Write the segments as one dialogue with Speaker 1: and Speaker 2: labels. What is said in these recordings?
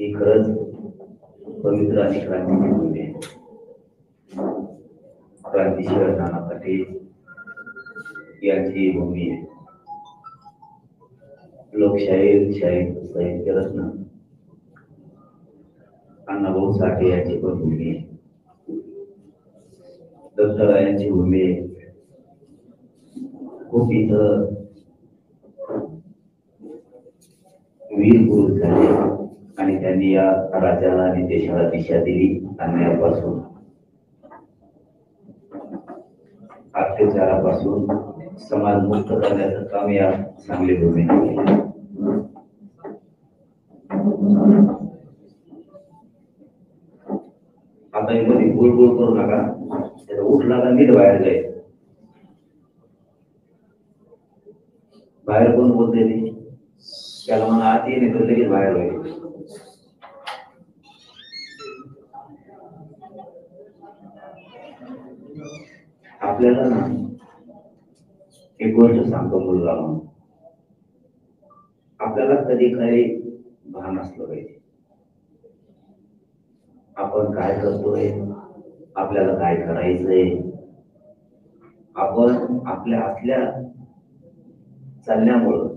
Speaker 1: ही खरंच पवित्र आणि क्रांतीची भूमी आहे. क्रांतीशिवाय नाना पाटील यांची भूमी आहे. लोकशाही साहित्य रत्न अण्णाभाऊ साठे यांची पण भूमी आहे. दत्तरायांची भूमी आहे. खूप इथं वीर पुरुष झाले आणि त्यांनी या राज्याला आणि देशाला दिशा दिली. अन्यायापासून अत्याचारापासून समाज मुक्त करण्याचं काम या सांगली भूमीने केलं. आता मध्ये गोल करू नका, त्याचा उठला का नीट बाहेर जाईल. बाहेर कोण बोलते ते त्याला मला आत येणे तर लगेच बाहेर होईल. आपल्याला ना एक गोष्ट सांगतो मुलगा म्हणून, आपल्याला कधी काही भान असलं पाहिजे. आपण काय करतोय, आपल्याला काय करायचंय, आपण आपल्या असल्या चालण्यामुळं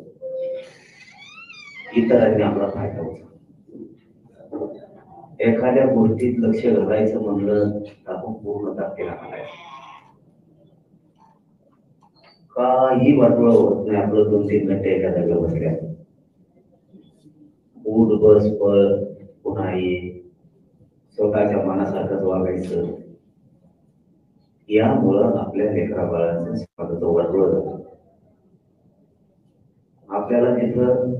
Speaker 1: इतरांनी आपला फायदा होतो. एखाद्या गोष्टीत लक्ष घालायचं म्हणलं तर आपण पूर्ण ताकदीला घालायचं. काही वाटोळं होत नाही आपलं 2-3 घंटे एका जागेवर बसल्या. उठ बस पळ पुन्हा ये, स्वतःच्या मनासारखंच वागायचं. यामुळं आपल्या लेकरा बाळांचं स्वतःचं वाटोळं जातं. आपल्याला तिथं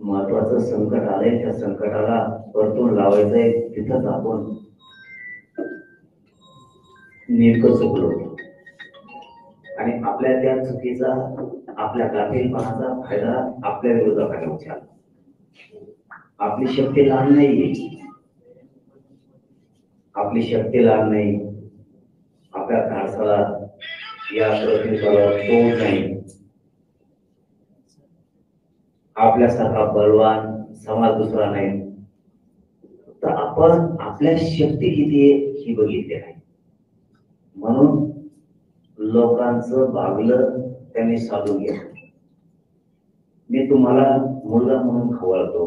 Speaker 1: महत्वाचं संकट आलंय, त्या संकटाला परतून लावायचंय, तिथंच आपण नेमकं चुकलो आणि आपल्या त्या चुकीचा, आपल्या गाफीलपणाचा फायदा आपल्या विरोधाकडे उचलला. आपली शक्ती लहान नाही, आपली शक्ती लहान नाही. आपल्या धाडसाला या प्रतिकाला तोड नाही. आपल्यासारखा बलवान समाज दुसरा नाही. तर आपण आपल्या शक्ती किती आहे ही बघितली नाही, म्हणून लोकांचं भागलं त्यांनी साधून घेतलं. मी तुम्हाला मुलगा म्हणून खवळतो,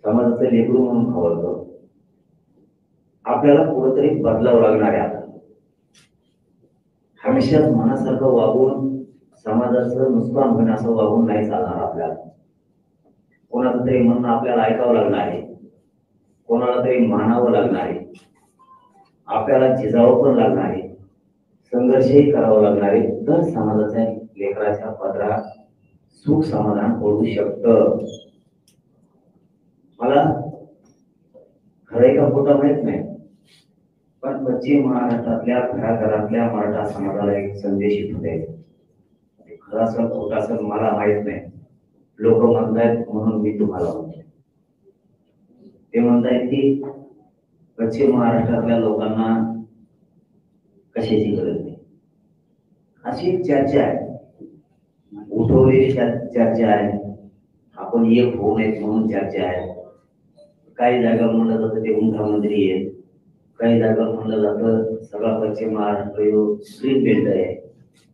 Speaker 1: समाजाचं लेकरू म्हणून खवळतो. आपल्याला कुठेतरी बदलावं लागणार आहे. आता हमेशाच मनासारखं वागून समाजाचं नुकसान होणे असं वागून नाही चालणार. आपल्याला कोणाचं तरी म्हणणं आपल्याला ऐकावं लागणार आहे, कोणाला तरी मानावं लागणार आहे, आपल्याला झिजावं पण लागणार आहे, संघर्षही करावं लागणार आहे. तर समाजाच्या लेकराच्या पदरात सुख समाधान पडू शकतं. मला खरंय का खोटं माहित नाही, पण पश्चिम महाराष्ट्रातल्या घराघरातल्या मराठा समाजाला एक संदेश येतो द्यायचा. खरं असेल खोटं असेल मला माहित नाही. लोक म्हणतायत म्हणून मी तुम्हाला म्हणतो. ते म्हणतायत की पश्चिम महाराष्ट्रातल्या लोकांना कशाची गरज नाही, अशी चर्चा आहे, उठवलेली चर्चा आहे. आपण एक होऊ नयेत म्हणून चर्चा आहे. काही जागा म्हणलं जातं ते उंठा मंदिरी आहे, काही जागा म्हणलं जातं सगळा पश्चिम महाराष्ट्र स्ट्रीट बेल्ट आहे,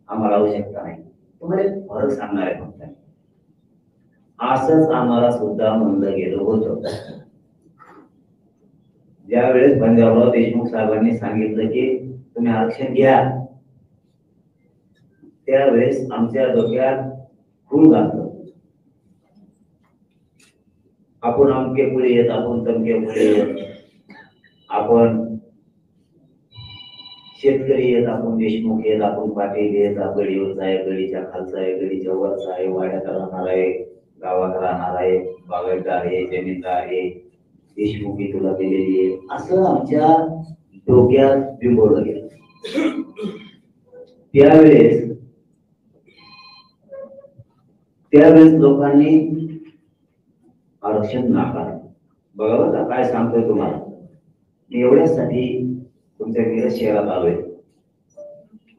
Speaker 1: आम्हाला आवश्यकता नाही. तुम्हाला फरक सांगणार आहे फक्त. असंच आम्हाला सुद्धा म्हणलं गेलं होतं ज्या वेळेस पंजाबराव देशमुख साहेबांनी सांगितलं की तुम्ही आरक्षण घ्या. त्यावेळेस आमच्या डोक्यात खून घातलं. आपण अमके पुढे येत, आपण तमके पुढे येत, आपण शेतकरी येत, आपण देशमुख येत, आपण पाटील येत, गडीवरचा आहे, गडीच्या खालचा आहे, गडीच्या वरचा आहे, वाड्यात राहणार आहे, गावात राहणार आहे, बागायतदार आहे, जमीनदार आहे, देशमुखी तुला दिलेली आहे, असं आमच्या डोक्यात बिंबवलं गेलं. त्यावेळेस लोकांनी आरक्षण नाकारलं. बघा बघा काय सांगतोय तुम्हाला. मी एवढ्यासाठी तुमच्या मिरज शहरात आलोय.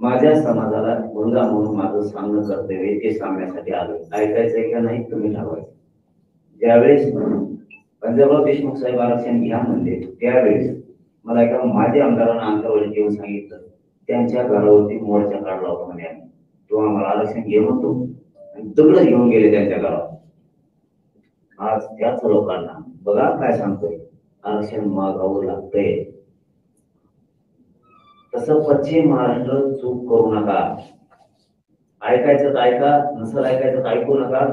Speaker 1: माझ्या समाजाला मुलगा म्हणून माझं सांगणं कर्तव्य ते सांगण्यासाठी आलोय. ऐकायचंय का नाही तुम्ही ठरवायचं. ज्यावेळेस पंजाबराव देशमुख साहेब आरक्षण घ्या म्हणले त्यावेळेस मला एका माझ्या आमदारांना अंतरवली येऊन सांगितलं, त्यांच्या घरावरती मोर्चा काढला होता म्हणे आम्ही, तो आम्हाला आरक्षण घे म्हणतो आणि दगड घेऊन गेले त्यांच्या घरावर. आज त्याच लोकांना बघा काय सांगतोय, आरक्षण मागावं लागतंय. तसं पश्चिम महाराष्ट्र चूक करू नका. ऐकायचं तर ऐका, नसेल ऐकायचं तर ऐकू नका.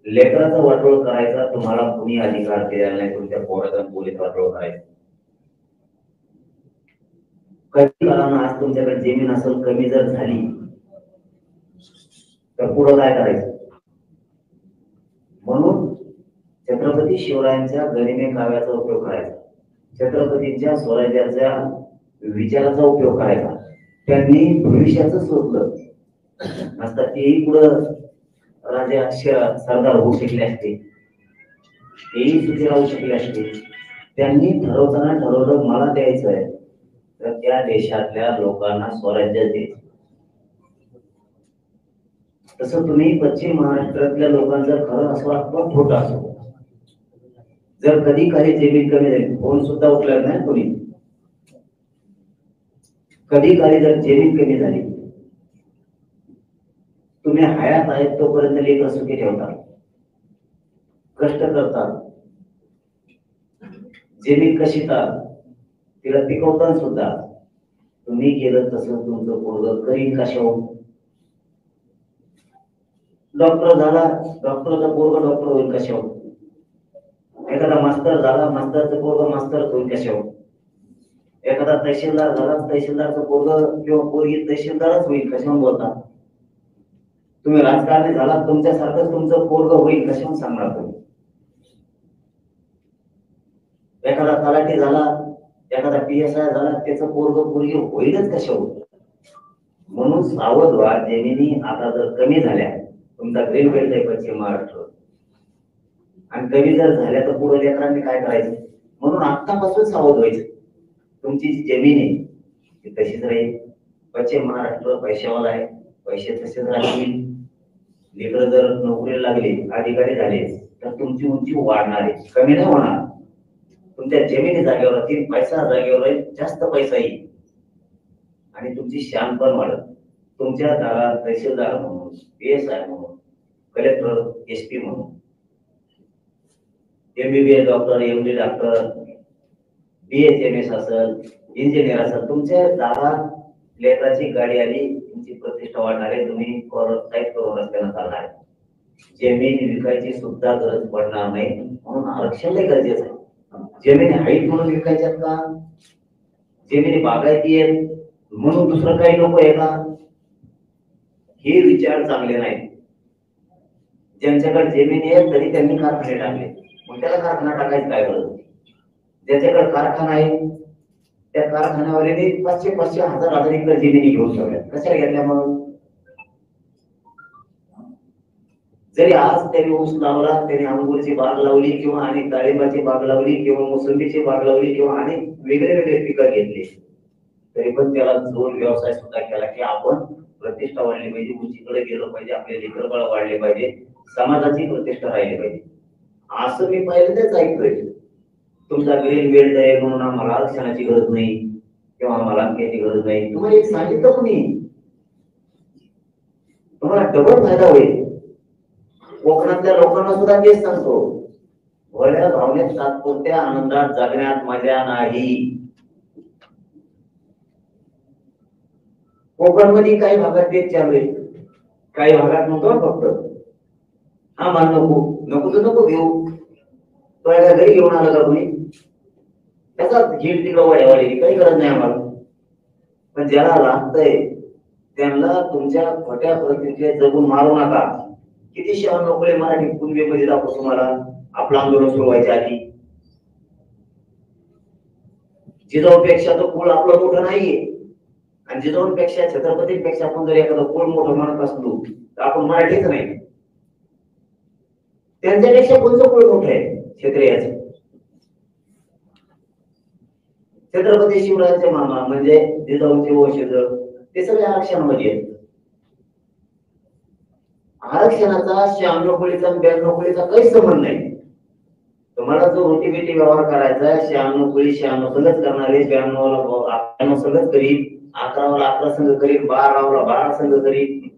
Speaker 1: लेकराचा वाटोळ करायचा तुम्हाला कुणी अधिकार दिलेला नाही, तुमच्या पोराचा पोलीस वाटोळ करायचा. कधी काळानं आज तुमच्याकडे जमीन असेल कमी जर झाली तर पुढं काय करायचं? म्हणून छत्रपती शिवरायांच्या गरिमे काव्याचा उपयोग करायचा, छत्रपतींच्या स्वराज्याच्या विचाराचा उपयोग करायचा. त्यांनी भविष्याचं शोधलं नसता तेही पुढं राजा सरदार होऊ शकले असते, तेही सुखी राहू शकले असते. त्यांनी ठरवताना ठरवलं मला द्यायचं आहे तर त्या देशातल्या लोकांना स्वराज्य द्यायचं. तसं तुम्ही पश्चिम महाराष्ट्रातल्या लोकांचं खरं असो अथवा खोटं असो, जर कधी काही जमीन कमी झाली, फोन सुद्धा उचलत नाही कोणी, कधी काही जर जमीन कमी झाली, तुम्ही हयात आहेत तोपर्यंत लेकर सुखी ठेवतात, कष्ट करतात, जमीन कशीतात, तिला पिकवतात सुद्धा. तुम्ही केलं तसं तुमचं पोरगं करीन कशावर? डॉक्टर झाला, डॉक्टरचा पोरगा डॉक्टर होईल कशावर? एखादा मास्तर झाला, मास्तरचं पोरगा मास्तर होईल कशावर? एखादा तहसीलदार झाला, तहसीलदारचं पोरगा किंवा पोरगी तहसीलदारच होईल कशावर बोलता? तुम्ही राजकारणी झाला, तुमच्यासारखं तुमचं पोरग होईल कशावर सांगणार तुम्ही? एखादा तलाठी झाला, एखादा PSI झाला, त्याचं पोरग पोरगी होईलच कशावर? म्हणून सावध व्हा. जमिनी आता जर कमी झाल्या, तुमचा ग्रीन बेल्ट आहे पश्चिम महाराष्ट्र, आणि कमी जर झाल्या तर पुढे लेकरांनी काय करायचं? म्हणून आतापासून सावध व्हायचं. तुमची जी जमीन आहे ती तशीच राहील. पश्चिम महाराष्ट्र पैशावाला आहे, पैसे तसेच राहतील. लेकर जर नोकरीला लागले, अधिकारी झाले तर तुमची उंची वाढणार आहे, कमी नाही होणार. तुमच्या जमिनी जागेवर राहतील, पैसा जागेवर राहील, जास्त पैसा येईल आणि तुमची शान पण वाढत. तुमच्या दारात तहसीलदार म्हणून, PSI म्हणून, कलेक्टर, SP म्हणून, MBBS doctor, MD doctor, BHMS असेल, इंजिनियर असेल, तुमच्या दारात लेकराची गाडी आली, तुमची प्रतिष्ठा वाढणार आहे. तुम्ही प्रोत्साहित करून रस्त्यानं चालणार. जमीन विकायची सुद्धा गरज पडणार नाही. म्हणून आरक्षण लय गरजेचं आहे. जमिनी हाईट म्हणून विकायच्यात का? जमिनी बागायती आहेत म्हणून दुसरं काही नको आहे का? हे विचार चांगले नाही. ज्यांच्याकडे जमिनी आहे तरी त्यांनी कारखाने टाकले, मग त्याला कारखाना टाकायची काय गरज? ज्याच्याकडे कारखाना आहे त्या कारखान्यावाल्याने 500-500, 1000 एकर जमिनी घेऊन ठेवल्या, कशाला घेतल्या? मग जरी आज त्यांनी ऊस लावला, त्यांनी अंगूरची बाग लावली किंवा अनेक डाळिंबाची बाग लावली किंवा मोसंबीची बाग लावली किंवा अनेक वेगळे वेगळे पिकं घेतले, तरी पण त्याला जोड व्यवसाय सुद्धा केला की आपण प्रतिष्ठा वाढली पाहिजे, उंचीकडे गेलो पाहिजे, आपले लेकरबाळ वाढले पाहिजे, समाजाची प्रतिष्ठा राहिली पाहिजे. असं मी पहिल्यांदाच ऐकतोय. तुमचा ग्रीन बेल्ट आहे म्हणून आम्हाला आरक्षणाची गरज नाही किंवा आम्हाला अंक्याची गरज नाही. तुम्हाला एक सांगितलं कोणी? तुम्हाला डबल फायदा होईल. कोकणातल्या लोकांना सुद्धा तेच सांगतो, भोळ्या भावनेत तात्पुरत्या आनंदात जगण्यात मजा नाही. कोकणमध्ये काही भागात तेच चालू आहे, काही भागात नको. फक्त हा मान नको, नको तर नको घेऊ. तो एका घरी घेऊन आला का कोणी, त्याचा झीड तिकडं वाढवायची काही गरज नाही आम्हाला. पण ज्याला लागतंय त्यांना तुमच्या खोट्या परिस्थितीत जगून मारू नका. किती शहर नोकरी मराठी कुणबीमध्ये दाखवतो तुम्हाला आपलं आंदोलन सुरू व्हायच्या आधी. जिजाऊपेक्षा तो कुळ आपलं मोठं नाहीये, आणि जिजाऊपेक्षा, छत्रपतींपेक्षा आपण जर एखादं कुळ मोठं म्हणत असलो तर आपण मराठीच नाही. त्यांच्यापेक्षा कोणतं कुळ मोठं आहे? क्षत्रियाचं. छत्रपती शिवरायांचे मामा म्हणजे जिजाऊचे वंशज, ते सगळे आरक्षणामध्ये आहेत. आरक्षणाचा 96 कोळीचा 92 कोळीचा काही संबंध नाही. तुम्हाला जो रोटी बेटी व्यवहार करायचा आहे 96 कुळी 96 सगळंच करणारे 92 सगळंच करीत 11 11 संघ करीत 12 12 संघ करीत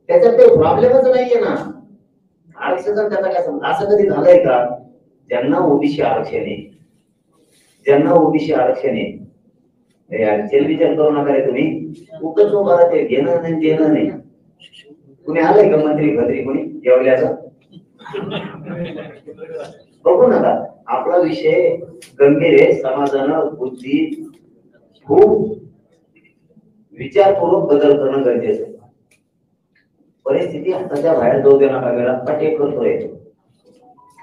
Speaker 1: त्याच्यात काही प्रॉब्लेमच नाहीये ना. आरक्षणाचा त्याचा काय समज असं कधी झालंय का? ज्यांना ओबीसी आरक्षण आहे ज्यांना ओबीसी आरक्षण आहे विचार करू नका रे तुम्ही उगाच उभा राहते घेणं नाही देणं नाही. कुणी आलंय का मंत्री खत्री कोणी जेवल्याचं बघू नका. आपला विषय गंभीर आहे. समाजानं बुद्धी खूप विचारपूर्वक बदल करणं गरजेचं आहे. परिस्थिती हाताच्या बाहेर जाऊ दे नका. वेळा पटे करतोय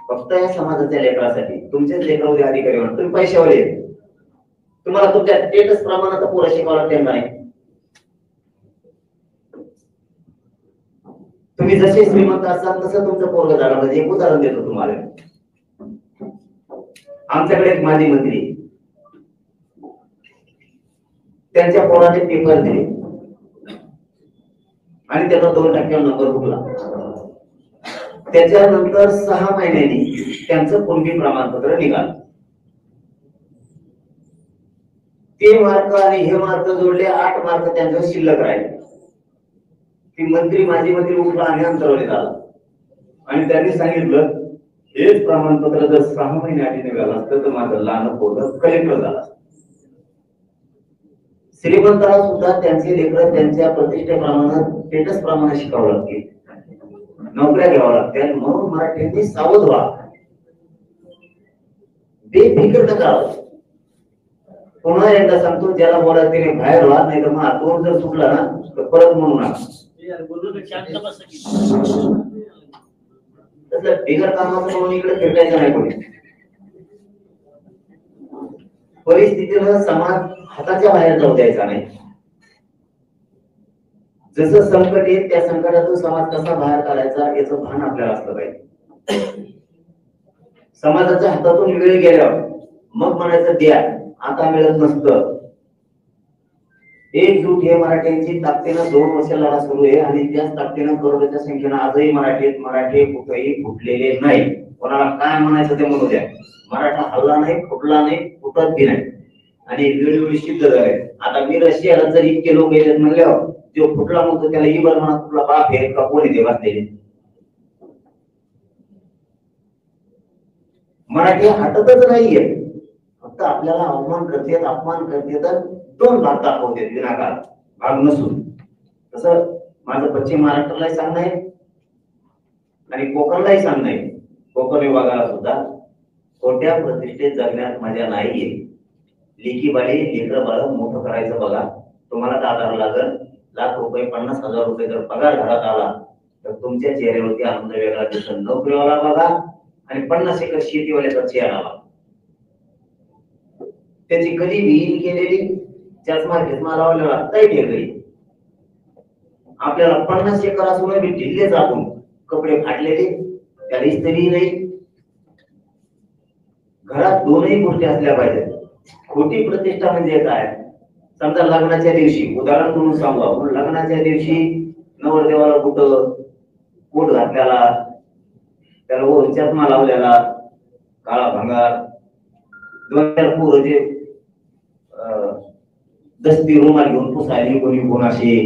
Speaker 1: फक्त या समाजाच्या लेकरासाठी. तुमचेच लेकर उद्या अधिकारी म्हणून तुम्ही पैशावाले तुम्हाला तुमच्या स्टेटस प्रमाणात पोरं शिकवायला त्यांना नाही. तुम्ही जसे श्रीमंत असाल तसं तुमचं पोरग झालं. म्हणजे एक उदाहरण देतो तुम्हाला. आमच्याकडे एक माजी मंत्री त्यांच्या पोराने पेपर दिले आणि त्याचा 2% नंबर हुकला. त्याच्यानंतर 6 महिन्यांनी त्यांचं कुणबी प्रमाणपत्र निघालं. ते मार्क आणि हे मार्क जोडले 8 मार्क त्यांच्यावर शिल्लक राहिले. ती मंत्री माजी मंत्री उठला आणि अंतरवले झाला आणि त्यांनी सांगितलं हेच प्रमाणपत्र जर 6 महिने आधी निघालं असतं तर माझं लहान पोरग कलेक्टर झाला. श्रीमंताला सुद्धा त्यांचे लेकर त्यांच्या प्रतिष्ठेप्रमाणे स्टेटस प्रमाणे शिकावं लागतील नोकऱ्या घ्याव्या लागतील. म्हणून मराठ्यांनी सावध व्हा बेफिकर नका. पुन्हा एकदा सांगतो ज्याला बोलायचं त्याने बाहेर व्हा नाही तर मग तोंड जर सुटला ना तर परत म्हणू नका. बिगर कामाचं म्हणून इकडे फिरकायचं नाही कोणी. परिस्थितीनं समाज हाताच्या बाहेर जाऊ द्यायचा नाही. जसं संकट येईल त्या संकटातून समाज कसा बाहेर काढायचा याचं भान आपल्याला असलं पाहिजे. समाजाच्या हातातून वेळ गेल्यावर मग म्हणायचं द्या आता मिळत नसतं. एकजूट हे मराठ्यांची ताकदीनं 2 वर्ष लढा सुरू आहे आणि त्याच ताकदीनं करोडच्या संख्येनं आजही मराठी कुठेही फुटलेले नाही. कोणाला काय म्हणायचं ते म्हणू द्या. मराठा हल्ला नाही फुटला नाही फुटत बी नाही आणि वेळोवेळी सिद्ध झाले. आता मी रशियाला जर इतके लोक गेलेत म्हणल्यावर जो फुटला म्हणतो त्याला इबर म्हणा कुठला बाप आहे का कोणी ते वाचलेले. मराठी हटतच नाहीये. फक्त आपल्याला अपमान करते तर 2 भाग दाखवते विनाकारण भाग नसून. तसं माझं पश्चिम महाराष्ट्रालाही सांगणं आहे आणि कोकणलाही सांगणं आहे. कोकण विभागाला सुद्धा कोणत्या प्रतिष्ठेत जगण्यात मजा नाहीये. लेकी बाळी लेकर बाळ मोठं करायचं बघा. तुम्हाला आधार लागल. लाख रुपये 50,000 रुपये जर पगार घरात आला तर तुमच्या चेहऱ्यावरती आनंद वेगळा दिसतो. नोकरीवाला बघा आणि 50 एकर शेतीवाल्याचा चेहरा बघा. त्याची कधी विहीन केलेली चष्मा लावलेला काही घरी. आपल्याला 50 एकर असून ढिल्ले जाऊन कपडे फाटलेले त्याला इस्त्री नाही. घरात 2ही गोष्टी असल्या पाहिजेत. खोटी प्रतिष्ठा म्हणजे काय? समजा लग्नाच्या दिवशी उदाहरण म्हणून सांगू. लग्नाच्या दिवशी नवरदेवाला कुठं कोट घातल्याला त्याला चष्मा लावलेला काळा भंगार 2 पोरं जे दस्ती रुमाल घेऊन पुसायली कोणी असे.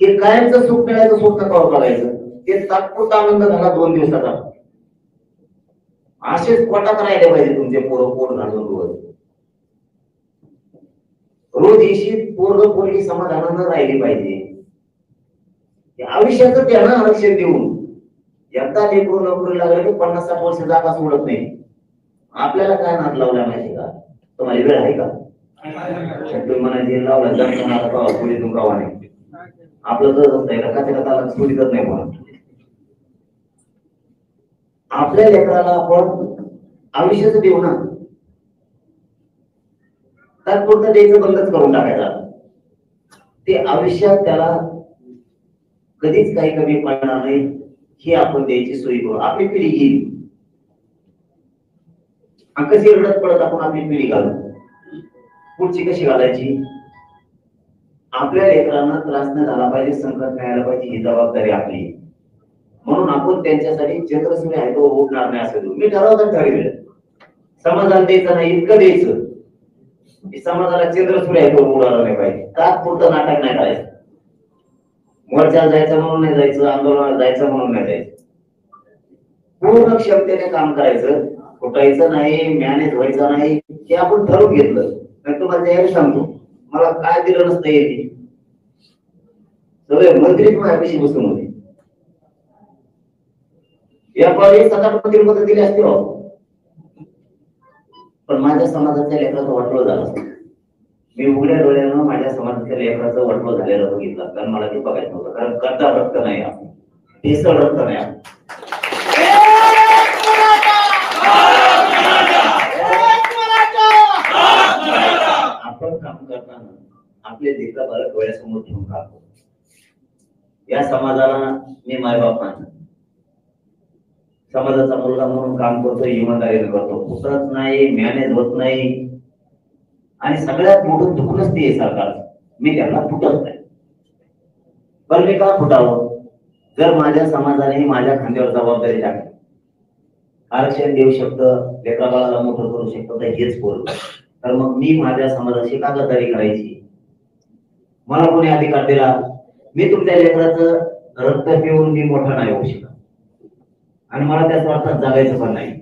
Speaker 1: हे कायमचं सुख मिळायचं स्वप्न कवा बघायचं. ते तात्पुरता आनंद झाला 2 दिवसाचा. असेच पोटात राहिले पाहिजे तुमचे पोरं पोट घालून रोज येशील पोरं पोरगी समाधानानं राहिली पाहिजे. आयुष्याचं त्यांना आरक्षण देऊन एकदा लेकरू नोकरी लागले की 50-60 वर्ष जागा सोडत नाही. आपल्याला काय नाद लावला माहिती का? तुम्हाला वेळ आहे का? तुम्ही म्हणायचे लावला जास्त पुढे तुमकावा नाही. आपलं तर असतंय का सोडीतच नाही म्हणून. आपल्या लेकराला आपण आयुष्याचं देऊ ना. तात्पुरतं द्यायचं बंदच करून टाकायचं. ते आयुष्यात त्याला कधीच काही कमी पडणार नाही ही आपण द्यायची सोय करू. आपली पिढी येईल. कशी रडत पडत आपण आपली पिढी घालू. पुढची कशी घालायची? आपल्या लेकरांना त्रास न झाला पाहिजे संकट नाही आला पाहिजे ही जबाबदारी आपली. म्हणून आपण त्यांच्यासाठी चंद्रसूर्य आहे तो उठणार नाही असं मी ठरवतात ठरविलं. समाजाला द्यायचं नाही इतकं द्यायचं की समाजाला चंद्रसूर्य आहे तो उडाला नाही पाहिजे. तात्पुरतं नाटक नाही करायचं. मोर्चाला जायचं म्हणून नाही जायचं, आंदोलनाला जायचं म्हणून नाही जायचं. पूर्ण क्षमतेने काम करायचं, फुटायचं नाही, मॅनेज व्हायचं नाही. हे आपण ठरवून घेतलं. मी तुम्हाला त्यावेळी सांगतो, मला काय दिलं नसतं येते सगळे मंत्री माझ्यापाशी बसून होते. या कॉलेज 7-8 मंत्री पद दिले असते हो, पण माझ्या समाजाच्या लेकराचं वाटलं झालं. मी उघड्या डोळ्यानं माझ्या समाजाच्या लेकराचं वाटलं झालेलं बघितलं, कारण मला ते बघायचं होतं. कारण गद्दा रक्त नाही, ठेसळ रक्त नाही. आपण काम करताना आपले लेकर बालक डोळ्यासमोर ठेवून राहतो. या समाजाला मी मायबाप मानतो, समाजाचा मुलगा म्हणून काम करतो, इमानदारीने करतो. फुटत नाही, मॅनेज होत नाही. आणि सगळ्यात मोठं दुखणच ते सरकार, मी त्यांना फुटत नाही. पण मी का फुटावं? जर माझ्या समाजाने माझ्या खांद्यावर जबाबदारी टाकली, आरक्षण देऊ शकतं, लेकरा बाळाला मोठं करू शकतं, तर हेच बोलतो. तर मग मी माझ्या समाजाशी का गद्दारी करायची? मला कोणी अधिकार दिला? मी तुमच्या लेकराचं रक्त पिऊन मी मोठा नाही होऊ शकत, आणि मला त्या स्वार्थात जगायचं पण नाही.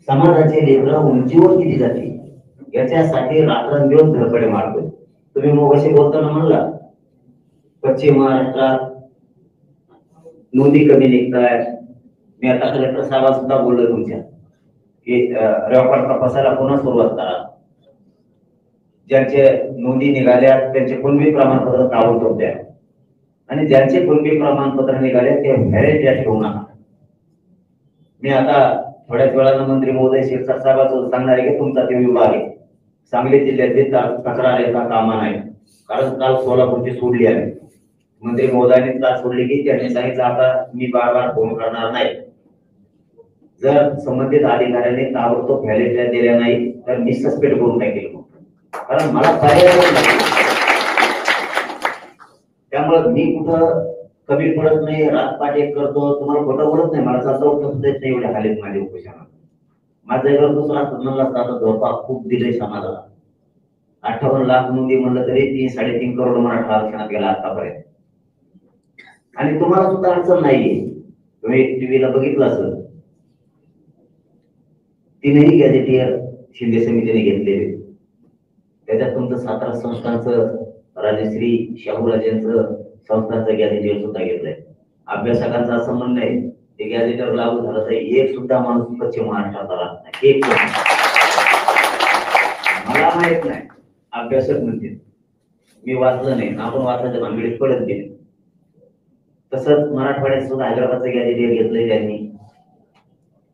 Speaker 1: समाजाचे लेकरं उंचीवर किती जाते याच्यासाठी रात्रंदिवस धडपडे मारतो. तुम्ही मगाशी बोलताना म्हणला पश्चिम महाराष्ट्रात नोंदी कमी निघताय. मी आता कलेक्टर साहेब सुद्धा बोललो तुमच्या की रेकॉर्ड तपासायला पुन्हा सुरुवात करा. ज्यांचे नोंदी निघाल्या त्यांचे कुणबी प्रमाणपत्र ताबडतोब द्या, आणि ज्यांचे कुणबी प्रमाणपत्र निघाले ते व्हॅलिडिटी ठेवू नका. मी आता थोड्याच वेळानं मंत्री महोदय शिरसाट साहेबांचं सांगणार आहे की तुमचा ते विभाग आहे, सांगली जिल्ह्यातील तक्रार येता कामा नाही. कारण काल सोलापूरची सोडली आहे, मंत्री महोदयांनी काल सोडली की त्यांनी सांगितलं आता मी बार फोन करणार नाही. जर संबंधित अधिकाऱ्यांनी ताबडतोब व्हॅलिडिटी दिल्या नाही तर मी सस्पेंड करून टाकेल, कारण मला पर्याय नाही. त्यामुळे मी कुठं कमी पडत नाही, रातपाट एक करतो, तुम्हाला खोटं बोलत नाही. मला चालतं उठत नाही एवढ्या खालीत माझ्या उपोषणात. माझं घर दुसरा म्हणला झोपा खूप दिले समाजाला. 58 लाख नोंदी म्हणलं तरी 3-3.5 करोड मराठा आरक्षणात गेला आतापर्यंत. आणि तुम्हाला सुद्धा अडचण नाहीये, तुम्ही टीव्हीला बघितलं असेल, 3ही गॅजेटियर शिंदे समितीने घेतलेले. त्याच्यात तुमचं 17 संस्थांचं, राजश्री शाहूराजेंचं संस्थांचं गॅजेटियर सुद्धा घेतलंय. अभ्यासकांचं असं म्हणणं आहे ते गॅजेटियर लागू झालं तर एक सुद्धा माणूस पश्चिम महाराष्ट्रात राहत नाही, एक. मला माहित नाही, अभ्यासक म्हणते, मी वाचलं नाही, आपण वाचायच्या भानगडीत पडत गेले. तसंच मराठवाड्यात सुद्धा हैदराबादचं गॅजेटियर घेतलंय त्यांनी,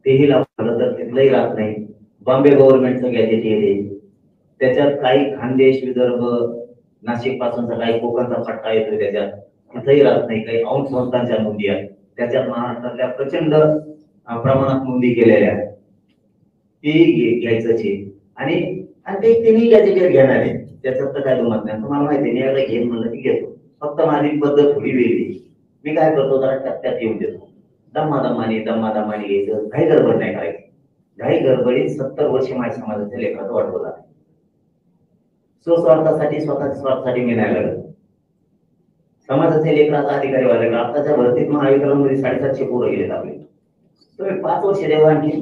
Speaker 1: तेही लागू झालं तर तिथलंही राहत नाही. बॉम्बे गव्हर्नमेंटचं गॅजेटियर आहे, त्याच्यात काही खानदेश, विदर्भ, नाशिक पासूनचा काही कोकणचा पट्टा येतो, त्याच्यात तिथंही राहत नाही. काही औंध संस्थांच्या नोंदी आहेत, त्याच्यात महाराष्ट्रातल्या प्रचंड प्रमाणात नोंदी केलेल्या आहेत, ती घ्यायचं. आणि ते तिन्ही गॅजेटियर घेणार आहे, त्याच्यात तर काय दुमत नाही. तुम्हाला माहिती आहे, एकदा घेईन म्हणलं की घेतो. फक्त माझी पद्धत थोडी वेगळी. मी काय करतो, जरा टप्प्यात येऊन देतो, दमादमाने घ्यायचं, काही गडबड नाही करायची. काही गडबडीत 70 वर्ष माझ्या समाजाच्या लेकराचं वाटवं झालं. स्वस्वार्थासाठी, स्वतःच्या स्वार्थासाठी मी नाही लढत. समाजाचे लेकराचा अधिकारी व्हायला लागला. आताच्या भरतीत महाविद्यालयामध्ये 750 पोरं गेलेत आपले. तुम्ही 5 वर्ष देवा, आणखी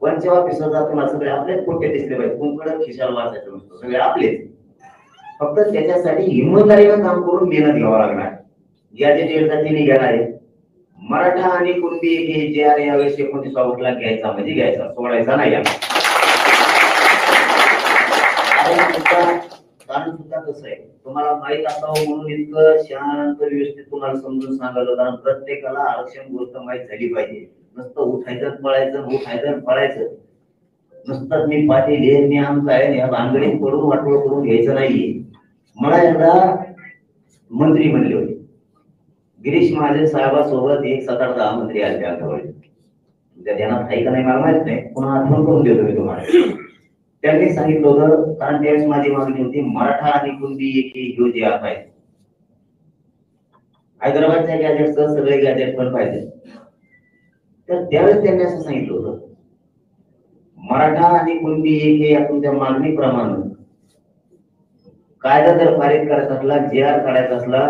Speaker 1: वंच ऑफिसर जातो, सगळे आपलेच पोटे दिसले पाहिजे, कोणकडे खिशाला वाचायचं नसतं, सगळे आपलेच. फक्त त्याच्यासाठी इमानदारीनं काम करून मेहनत घ्यावं लागणार. गॅजेटियरचा तिने घेणार आहे. मराठा आणि कुणबी जे आहे यावेळेस 19 ऑगस्टला घ्यायचा म्हणजे घ्यायचा, सोडायचा नाही. कारण सुद्धा कसं आहे, तुम्हाला माहित असावं म्हणून इतकं शांत व्यवस्थित तुम्हाला समजून सांगायला. कारण प्रत्येकाला आरक्षण गोष्ट माहीत झाली पाहिजे. नुसतं उठायचं पळायचं, नुसतं मी पाटील हे मी आमचं आहे या भानगडीत पडून वाटोळ करून घ्यायचं नाहीये. मला एकदा मंत्री म्हणले होते, गिरीश महाजन साहेबांसोबत 7-8-10 मंत्री आले त्याजवळ. तुमच्या ध्यानात आहे का नाही मला माहित नाही, पुन्हा आठवण करून देतो मी तुम्हाला. त्यांनी सांगितलं होतं, कारण त्यावेळेस माझी मागणी होती मराठा आणि कुणबी एक ह्यो जे आहे हैदराबादच्या गॅजेटचं सगळे गॅजेट पण पाहिजे. तर त्यावेळेस त्यांनी असं सांगितलं होतं, मराठा आणि कुणबी एक हे आपण त्या मागणीप्रमाणे कायदा जर पारित करायचा असला, जे आर काढायचा असला,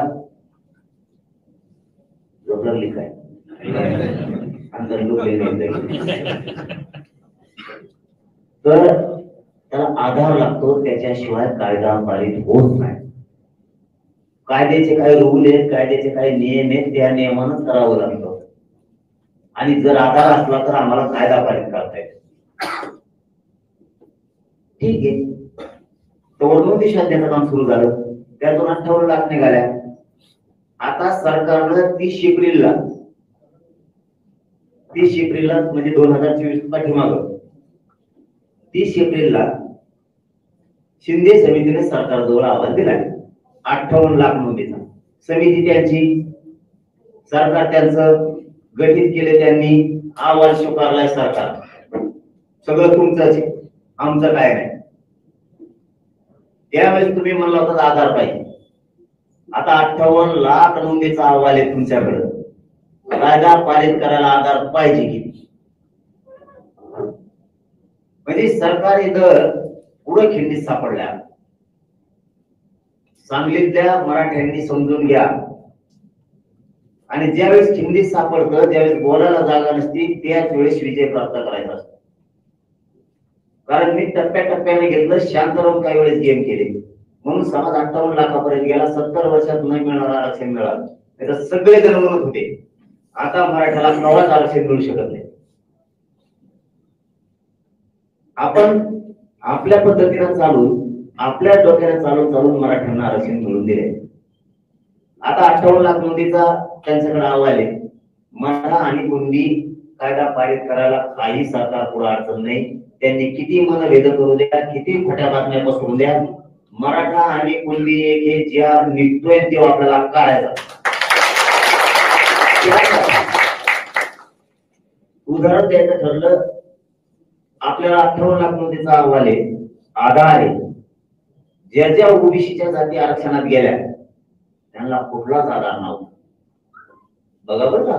Speaker 1: झोपलं लिखाय तर त्याला आधार लागतो, त्याच्याशिवाय कायदा पारित होत नाही. कायद्याचे काही रूल आहेत, कायद्याचे काही नियम आहेत, त्या नियमानं करावं लागतं. आणि जर आधार असला तर आम्हाला कायदा पारित करता येतो. ठीक आहे, नोटीस शोधण्याचं काम सुरू झालं, त्यातून 58 लाख निघाल्या. आता सरकारनं 30 एप्रिलला म्हणजे 2024 पाठीमाग 30 एप्रिलला शिंदे समितीने सरकारजवळ अहवाल दिला 58 लाख नोंदीचा. समिती त्यांची, सरकार त्यांचं गठीत केले, त्यांनी अहवाल स्वीकारलाय. सरकार सगळं तुमचंच, आमचं काय नाही. त्यावेळेस तुम्ही म्हणला होता आधार पाहिजे. आता 58 लाख नोंदीचा अहवाल आहे तुमच्याकडे, कायदा पारित करायला आधार पाहिजे की? म्हणजे सरकारी दर पुढे खिंडीत सापडल्या. सांगलीतल्या मराठ्यांनी समजून घ्या. आणि ज्यावेळेस खिंडीत सापडतं, ज्यावेळेस बोलायला जागा नसती, त्याच वेळेस विजय प्राप्त करायचा असतो. कारण मी टप्प्याटप्प्याने घेतलं, शांत राहून काही वेळेस गेम केले, म्हणून समाज 58 लाखापर्यंत गेला. 70 वर्षात न मिळणारं आरक्षण मिळालं. त्याचा सगळे जण म्हणत होते आता मराठ्याला कवाच आरक्षण मिळू शकत नाही. आपण आपल्या पद्धतीने चालून, आपल्या डोक्याने चालून मराठ्यांना आरक्षण मिळवून दिले. आता 58 लाख नोंदीचा त्यांच्याकडे अहवाल आहे. मराठा आणि कुणबी कायदा पारित करायला काही सरकार पुढे अडचण नाही. त्यांनी किती मनभेद करू द्या, किती खोट्या बातम्या पसरू द्या, मराठा आणि कुणबी एक हे ज्या निघतोय तेव्हा आपल्याला काढायचा. उदाहरण द्यायचं ठरलं, आपल्याला 58 लाख नोंदीचा अहवाल आहे, आधार आहे. ज्या ज्या ओबीसीच्या जाती आरक्षणात गेल्या त्यांना कुठलाच आधार नव्हता. बघा बरं का,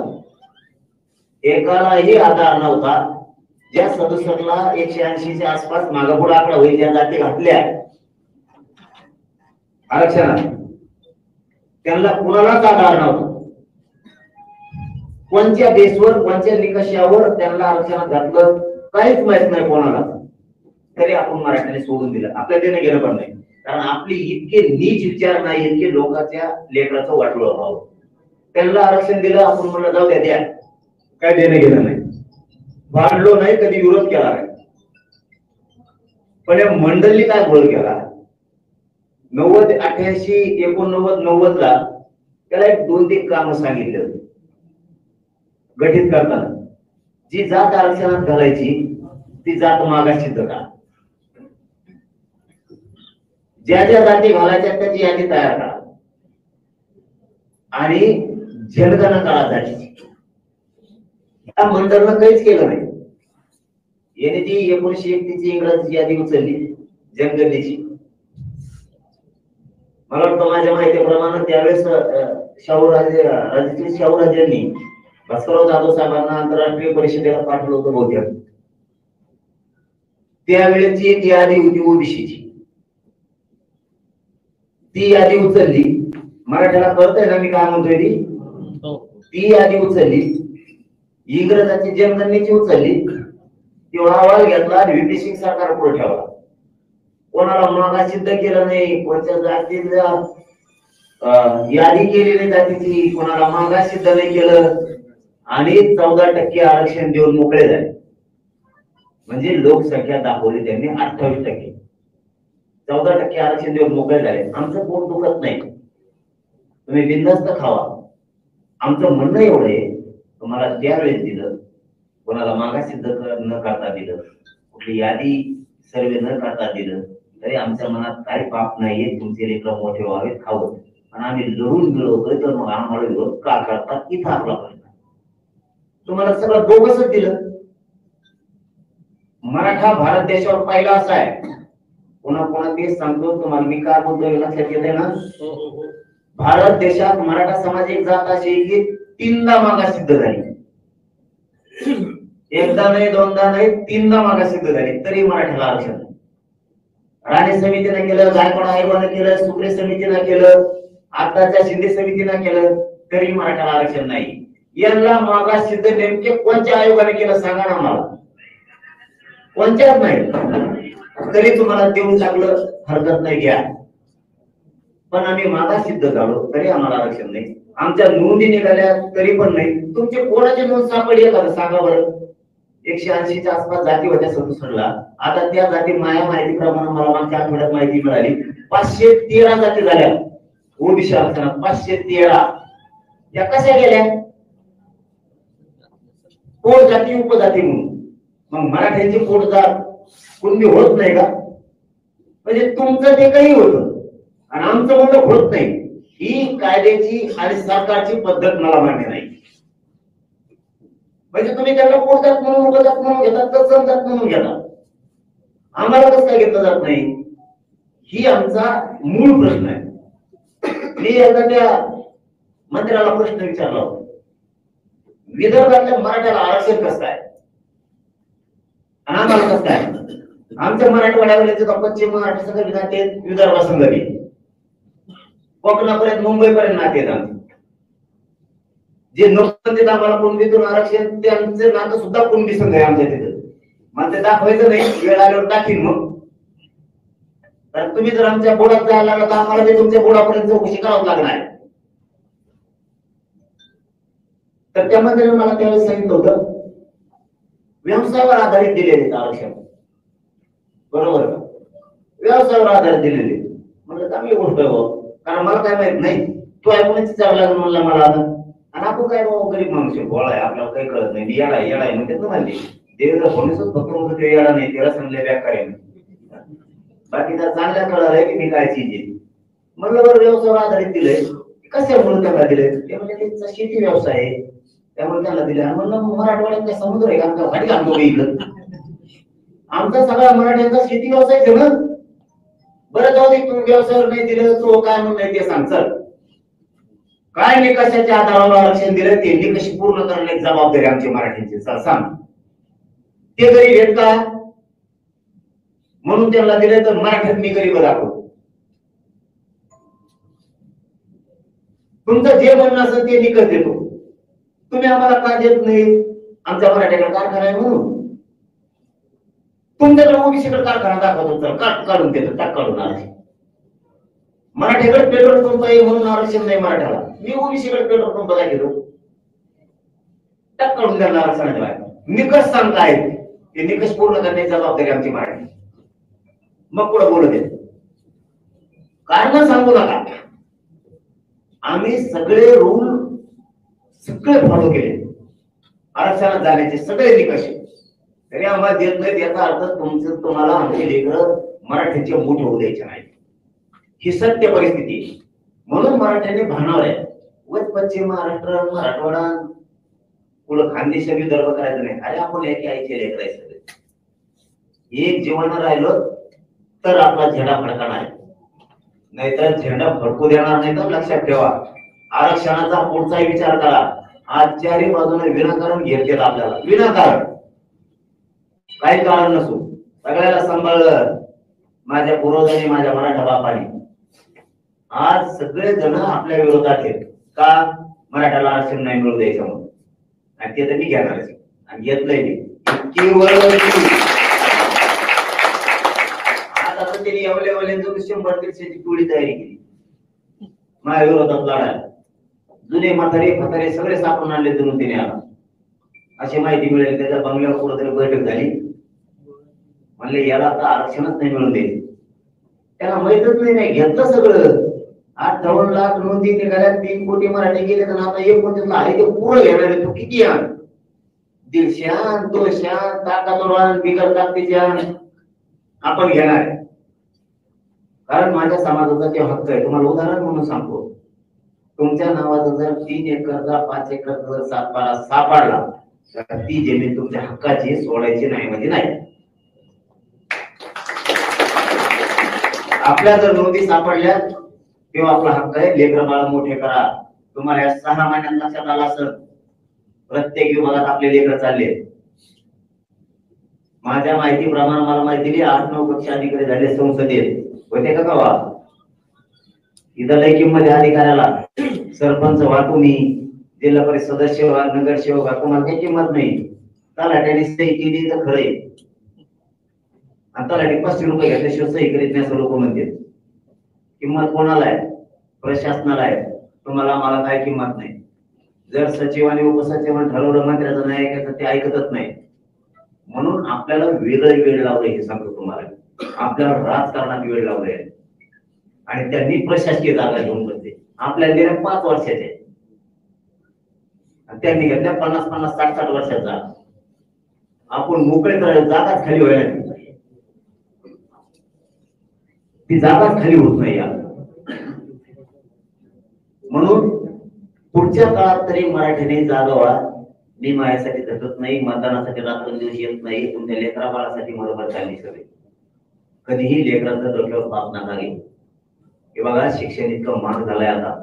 Speaker 1: एकालाही आधार नव्हता. ज्या सदस्याला 180च्या आसपास मागपुढे आकडा होईल, ज्या जाती घातल्या आरक्षणात, त्यांना कुणालाच आधार नव्हता. कोणत्या बेसवर, कोणत्या निकषावर त्यांना आरक्षणात घातलं काहीच माहित नाही कोणाला. तरी आपण मराठ्याने सोडून दिलं. आपल्या देणं गेलं पण नाही, कारण आपली इतके नीच विचार नाही, इतके लोकांच्या लेकराचं वाटलं व्हावं. त्यांना आरक्षण दिलं, आपण म्हणलं जाऊ द्या, द्या, काय देणं गेलं नाही, भांडलो नाही, कधी विरोध केला नाही. पण या मंडळी काय गोळ केला, 90, 88, 89, 90 ला त्याला एक 2-3 काम सांगितले होते गठीत करताना. जी जात आरक्षणात घालायची ती जात मागाशी करा, ज्या ज्या जाती घालायच्या त्याची यादी तयार करा आणि जनगणना करा जातीची. या मंडळानं काहीच केलं नाही. याने ती 1931 ची इंग्रजी यादी उचलली जनगणनेची. मला वाटतं माझ्या माहितीप्रमाणे त्यावेळेस शाहूराजांनी भास्करराव जाधव साहेबांना आंतरराष्ट्रीय परिषदेला पाठवलं होतं बहुतेक. त्यावेळेची एक यादी होती ओबीसीची, ती यादी उचलली. मराठ्याला कळतंय ना मी काय म्हणतोय? ती यादी उचलली, इंग्रजांची जनगणनेची उचलली, ती अहवाल घेतला आणि व्हीपी सिंग सरकार पुढे ठेवला. कोणाला मागा सिद्ध केलं नाही, कोणत्या जातीला यादी केलेली जातीची कोणाला मागा सिद्ध नाही केलं आणि 14% आरक्षण देऊन मोकळे झाले. म्हणजे लोकसंख्या दाखवली त्यांनी 28%, 14% आरक्षण देऊन मोकळे झाले. आमचं पोट दुखत नाही, तुम्ही बिनधास्त खावा. आमचं म्हणणं एवढं आहे, तुम्हाला त्यावेळेस दिलं, कोणाला मागा सिद्ध न करता दिलं, कुठली यादी सर्वे न करता दिलं, तरी आमच्या मनात काही पाप नाहीये. तुमचे लेकरं मोठे व्हावेत, खावं, पण आम्ही लढून मिळवतोय, तर मग आम्हाला विरोध का करतात? इथं आपला प्रश्न. तुम्हाला सगळं बोगसच दिलं. मराठा भारत देशावर पहिला असा आहे, पुन्हा पुन्हा तेच सांगतो तुम्हाला, मी काय बोलतोय लक्षात येते ना? भारत देशात मराठा समाज एक जात अशी की 3दा मागास सिद्ध झाली, एकदा नाही दोनदा नाही 3दा मागास सिद्ध झाली, तरी मराठ्याला आरक्षण. राणे समितीने केलं, गायकवाड आयोगाने केलं, सुप्रे समितीने केलं, आताच्या शिंदे समितीने केलं, तरी मराठ्याला आरक्षण नाही. यांना मागास सिद्ध नेमके कोणत्या आयोगाने केलं सांगा ना मला? कोणत्याच नाही. तरी तुम्हाला देऊन टाकलं, हरकत नाही, घ्या. पण आम्ही मागास सिद्ध झालो तरी आम्हाला आरक्षण नाही. आमच्या नोंदी निघाल्या तरी पण नाही. तुमचे कोणाची नोंद सापडली का सांगा बरं? 180च्या आसपास जाती होत्या 67ला. आता त्या जाती माझ्या माहितीप्रमाणे मला मागच्या आठवड्यात माहिती मिळाली 513 जाती झाल्या ओबीसी आरक्षणात. 513 त्या कशा गेल्या? पोट जाती उपजाती म्हणून. मग मराठ्यांची पोट जात कुणबी होत नाही का? म्हणजे तुमचं ते काही होतं आणि आमचं म्हणणं होत नाही. ही कायद्याची आणि सरकारची पद्धत मला मान्य नाही. म्हणजे तुम्ही त्यांना पोटजात म्हणून उपजात म्हणून घेतात तर समजात म्हणून घेतात, आम्हाला कसं काय घेतलं जात नाही? ही आमचा मूळ प्रश्न आहे. मी एकदा त्या मंत्र्याला प्रश्न विचारला होता, विदर्भातल्या मराठ्याला आरक्षण कसं काय आणि आम्हाला कसं काय? आमच्या मराठवाड्यावर पश्चिम महाराष्ट्र सगळं नाते विदर्भासंगती, कोकणापर्यंत मुंबईपर्यंत नाते आहेत. जे नोकरीत आम्हाला कुणबीतून आरक्षण त्यांचं नातं सुद्धा कुणबी संघ आहे आमच्या तिथं. मला ते दाखवायचं नाही, वेळ आल्यावर दाखीन. मग तर तुम्ही जर आमच्या बोर्डात जायला लागला तर आम्हाला ते तुमच्या बोर्डापर्यंत चौकशी करावं लागणार. तर त्यामध्ये मला त्यावेळेस सांगितलं होतं व्यवसायावर आधारित दिलेले आरक्षण, बरोबर का? व्यवसायावर आधारित दिलेले म्हणजे चांगली गोष्ट आहे बाबा, कारण मला काय माहित नाही. तो ऐकूनच विचारायला लागला म्हणला मला आता. आणि आपण काय बाबा गरीब माणूस आहे, बोळा आहे, आपल्याला काही कळत नाही. येडा येडा आहे म्हणते ना माझी देवेंद्र फडणवीसच फक्त म्हणतो ते येडा नाही, त्याला सांगले व्याकार आहे. बाकीचा चांगल्या कळाला आहे की मी काय चीज आहे. म्हणलं बरं व्यवसायावर आधारित दिलंय, कशामुळे त्यांना दिलंय? ते म्हणजे त्यांचा शेती व्यवसाय आहे त्यामुळे त्यांना दिले. म्हणलं मराठवाड्यात काय समुद्र आहे का आमचा? वाटी घालतो इकडं. आमचा सगळा मराठ्यांचा शेती व्यवसाय आहे ना. बरं जाऊ दे, तू व्यवसायावर नाही दिलं तो काय म्हणून नाही ते सांग. चल काय निकषाच्या आधारावर आरक्षण दिलं ते निकष पूर्ण करण्याची जबाबदारी आमची मराठ्यांची. चल सांग, ते गरीब आहेत का म्हणून त्यांना दिलं तर मराठ्यात मी गरीब दाखवतो? तुमचं जे म्हणणं असेल ते निकष देतो. तुम्ही आम्हाला का देत नाही? आमच्या मराठ्याकडे कारखाना आहे म्हणून. तुमच्याकडे ओबीसीकडे कारखाना दाखवतो, तर काढून देतो, टाक काढून आरक्षण. मराठ्याकडे पेट्रोल पंप आहे म्हणून आरक्षण नाही मराठ्याला. मी ओबीसीकडे पेट्रोल पंप काय घेतो, टाक काढून द्यायला आरक्षणाच्या. निकष सांगता आहेत ते निकष पूर्ण करण्याची जबाबदारी आमची मराठी. मग पुढे बोलत येत कारण सांगू नका. आम्ही सगळे रूल सगळे फॉलो केले, आरक्षणात जाण्याचे सगळे निकष, तरी आम्हाला देत नाही. याचा अर्थ तुम्हाला आमचे लेकरं मराठ्याचे मोठे होऊ द्यायचे नाही, ही सत्य परिस्थिती. म्हणून मराठ्यांनी भानावर आहे उगाच पश्चिम महाराष्ट्र मराठवाडा पुढे खानदेश विदर्भ करायचं नाही. अरे आपण एकी आईचे लेकर आहे सगळे. एक जीवन राहिलं तर आपला झेंडा फडकणार आहे, नाहीतर झेंडा फडकू देणार नाही. तर लक्षात ठेवा, आरक्षणाचा पुढचाही विचार करा. आज चारी बाजूने विनाकारण घेतलेलं आपल्याला, विनाकारण काही कारण नसू सगळ्याला सांभाळलं माझ्या पूर्वजांनी, माझ्या मराठा बापाने. आज सगळे जण आपल्या विरोधात आहेत का? मराठ्याला आरक्षण नाही मिळू द्यायचं म्हणून. आणि ते तर मी घेणारच आणि घेतलंय मी. आता तर त्यांनी एवढ्या 100-150ची टोळी तयारी केली माझ्या विरोधात लढायला. जुने म्हातारे सगळे सापडून आणले जणून त्याने आला, अशी माहिती मिळाली. त्याच्या बंगल्यावर कुठेतरी बैठक झाली. म्हणले याला आता आरक्षणच नाही मिळून द्यायचं. त्याला माहितच नाही, घेतलं सगळं. 58 लाख नोंदी निघाल्या, 3 कोटी मराठी गेले. तर आता 1 कोटी आहे ते पूर्ण घेणार आहे. तू किती आण? 150 आण, 200 आण, ताकदवर आण, बिगर ताकदीचे आण, आपण घेणार आहे. कारण माझ्या समाजाचा ते हक्क आहे. तुम्हाला उदाहरण म्हणून सांगतो, तुमच्या नावाचा जर 3 एकरचा 5 एकरचा जर सातबारा सापडला तर ती जमीन तुमच्या हक्काची सोडायची नाही म्हणजे नाही. आपल्या जर नोंदी सापडल्या किंवा आपला हक्क आहे, लेकरं बाळ मोठे करा. तुम्हाला या 6 महिन्यात लक्षात आला असेल प्रत्येक विभागात आपले लेकरं चालले. माझ्या माहितीप्रमाणे मला माहिती दिली 8-9 कक्ष अधिकारी झाले संसदेत होते का गावा. इथं लय किंमत आहे अधिकाऱ्याला. सरपंच व्हा तुम्ही, जिल्हा परिषद सदस्य व्हा, नगरसेवक व्हा, तुम्हाला काही किंमत नाही. तलाट्याने सही केली तर खरंय, आणि तलाठी 500 रुपये घेतल्याशिवाय सही करीत नाही असं लोक म्हणतात. किंमत कोणाला आहे? प्रशासनाला आहे. तुम्हाला मला काय किंमत नाही. जर सचिव आणि उपसचिवांनी ठरवलं मंत्र्याचं नाही ऐकायचं, ते ऐकतच नाही. म्हणून आपल्याला वेगळं वेळ लावलंय हे सांगतो तुम्हाला. आपल्याला राजकारणात वेळ लावलाय आणि त्यांनी प्रशासकीय जागा घेऊन बसले. आपल्याला गेल्या 5 वर्षाचे त्यांनी घेतल्या 50-50, 60-60 वर्षाचा. आपण मोकळे करायला जागाच खाली व्हायला, ती जागाच खाली होत नाही या. म्हणून पुढच्या काळात तरी मराठीने जागा व्हा. मी माझ्यासाठी झटत नाही, मतदानासाठी रात्रंदिवस येत नाही. तुमच्या लेकरा बाळासाठी बरोबर चालली सगळे. कधीही लेकरांचा डोक्यावर पाप नका घेऊ. हे बघा, शिक्षण इतकं महाग झालंय आता.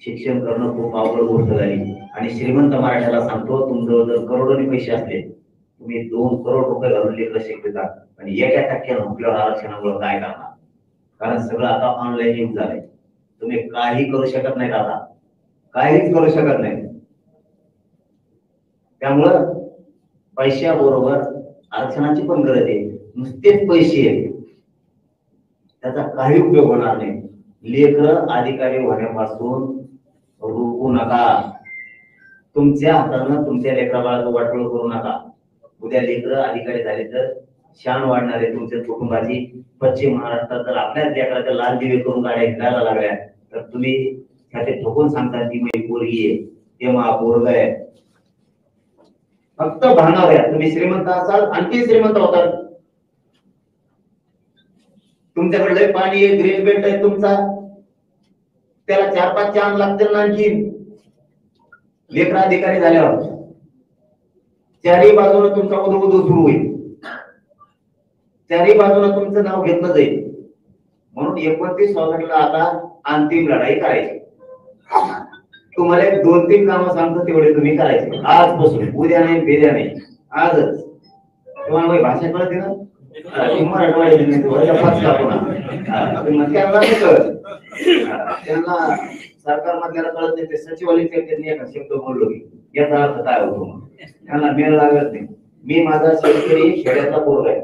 Speaker 1: शिक्षण करणं खूप अवघड गोष्ट झाली. आणि श्रीमंत मराठ्याला सांगतो, तुमचं जर करोडोनी पैसे असले, तुम्ही 2 करोड रुपये घालून लेकरं शिकवता आणि 1% हुकल्यावर आरक्षणामुळे काय करणार? कारण सगळं आता ऑनलाईन युग झालंय. तुम्ही काही करू शकत नाही, आता काहीच करू शकत नाही. त्यामुळं पैशाबरोबर आरक्षणाची पण गरज आहे. नुसतेच पैसे आहेत त्याचा काही उपयोग होणार नाही. लेकरं अधिकारी होण्यापासून रोखू नका. तुमच्या हातानं तुमच्या लेकरा बाळाचं वाटोळ करू नका. उद्या लेकरं अधिकारी झाले तर शान वाढणार आहे तुमच्या कुटुंबाची. पश्चिम महाराष्ट्रात जर आपल्याच लेकराच्या लाल दिवे करून गाड्या हिंडायला लागल्या तर तुम्ही त्याचे ठोकून सांगता की मी पोरगी आहे, ते मा पोरग आहे. फक्त भानावर आहे. तुम्ही श्रीमंत असाल, आणखी श्रीमंत होतात. तुमच्याकडे पाणी आहे, ग्रीन बेल्ट आहे तुमचा, त्याला 4-5 चांद लागतील ना आणखी. लेकरा अधिकारी झाल्यावर चारही बाजूला तुमचा उदो सुरू होईल. चारही बाजूला तुमचं नाव घेतलं जाईल. म्हणून 29 ऑगस्टला आता अंतिम लढाई करायची. तुम्हाला 2-3 कामं सांगतो, तेवढे तुम्ही करायचे आजपासून. उद्या नाही, बेद्या नाही, आजच. तुम्हाला माझी भाषा कळते ना? त्यांना सरकार मधल्याला कळत नाही. ते सचिवालय एका शब्द बोललो की याचा अर्थ काय होतो, त्यांना मेळ लागत नाही. मी माझा शेतकरी खेड्याचा पोरगा आहे.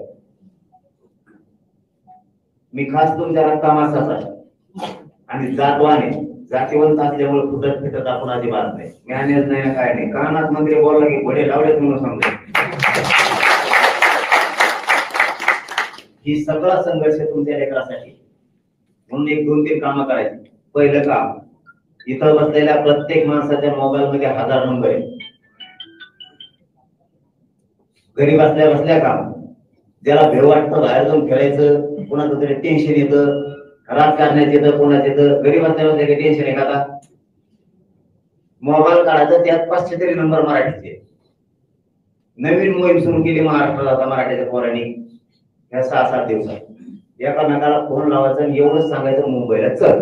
Speaker 1: मी खास तुमच्या रक्तामासाचा आहे आणि जातवान आहे. जातीवंत असल्यामुळे फुटत फिटत आपण अजिबात नाही. ज्ञानच नाही ना काय नाही. कानात मंत्री बोलला की घोडे लावलेच म्हणून समजा. ही सगळा संघर्ष तुमच्या लेकरासाठी. म्हणून 1-2-3 कामं करायची. पहिलं काम, इथं बसलेल्या प्रत्येक माणसाच्या मोबाईल मध्ये 1000 नंबर आहे. घरी बसल्या बसल्या काम. ज्याला भेव वाटतं बाहेर जाऊन खेळायचं, कोणाचं तरी टेन्शन येतं, राजकारणात येतं, कोणाचं येतं, घरी बसल्या बसल्या काही टेन्शन आहे का? आता मोबाईल काढायचा, त्यात 500 तरी नंबर मराठीचे. नवीन मोहीम सुरू केली महाराष्ट्रात आता मराठीच्या पोरांनी. या 6-7 दिवसात एका नकाला फोन लावायचा आणि एवढंच सांगायचं मुंबईला चल.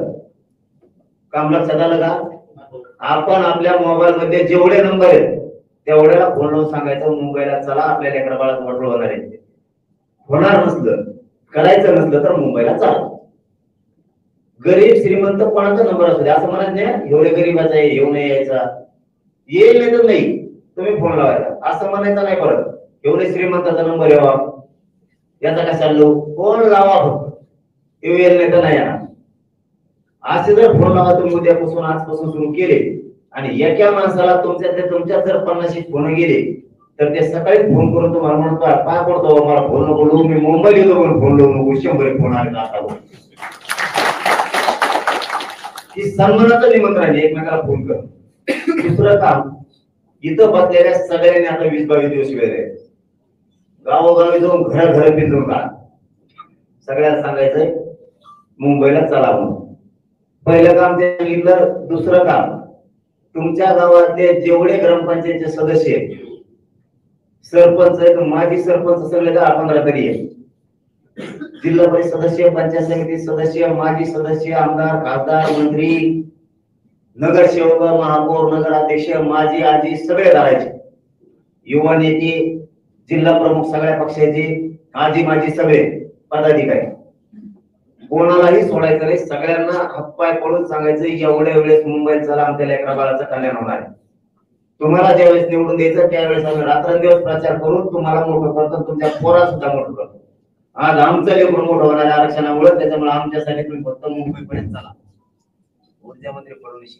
Speaker 1: काम लक्षात आलं का? आपण आपल्या मोबाईल मध्ये जेवढे नंबर आहेत तेवढ्याला फोन लावून सांगायचं मुंबईला चला, आपल्या लेकरा बाळात वाटोळ होणार आहे. होणार नसलं, करायचं नसलं तर मुंबईला चला. गरीब श्रीमंत कोणाचा नंबर असू दे, असं म्हणत नाही एवढे गरीबाचा आहे येऊ नये यायचा, येईल नाही तर नाही, तुम्ही फोन लावायचा असं म्हणायचं नाही. परत एवढे श्रीमंताचा नंबर यावा याचा कशाला लो, फोन लावा फक्त, येईल नाही तर नाही येणार. असे जर फोन लावा तुम्ही उद्यापासून आजपासून सुरू केले आणि एका माणसाला तुमच्या जर 50 फोन गेले तर ते सकाळी फोन करून तुम्हाला म्हणतो काय करतो मला फोन नको लावू, मी मुंबईला येतो म्हणून फोन लावू नको, 100 फोन आले आता. ही सन्मानाचं निमंत्रण आहे, एकमेकाला फोन कर. दुसरं काम, इथं बसलेल्या सगळ्यांनी आता 20-22 दिवस वेळ आहे. गावोगावी जाऊन घर फिरून का सगळ्यांना सांगायचंय मुंबईला चला म्हणून. पहिलं काम ते सांगितलं. दुसरं काम, तुमच्या गावातले जेवढे ग्रामपंचायतचे सदस्य आहेत, सरपंच आहेत, माजी सरपंच सगळे 10-15 तरी आहेत, जिल्हा परिषद सदस्य, पंचायत समिती सदस्य, माजी सदस्य, आमदार, खासदार, मंत्री, नगरसेवक, महापौर, नगराध्यक्ष, माजी आजी सगळे धरायचे. युवा नेते, जिल्हा प्रमुख सगळ्या पक्षाचे, आजी माजी सगळे पदाधिकारी, कोणालाही सोडायचं नाही. सगळ्यांना हातपाय पडून सांगायचं एवढ्या वेळेस मुंबईत चला, आमच्या लेकरा बाळाचं कल्याण होणार आहे. तुम्हाला ज्यावेळेस निवडून द्यायचं त्यावेळेस आम्ही रात्रंदिवस प्रचार करून तुम्हाला मोठं करतो, तुमच्या पोरा सुद्धा मोठं करतो. आज आमचं लेकरून मोठं होणार आरक्षणामुळे, त्याच्यामुळे आमच्यासाठी तुम्ही फक्त मुंबईपर्यंत चला. ऊर्जा मंत्री फडणवीस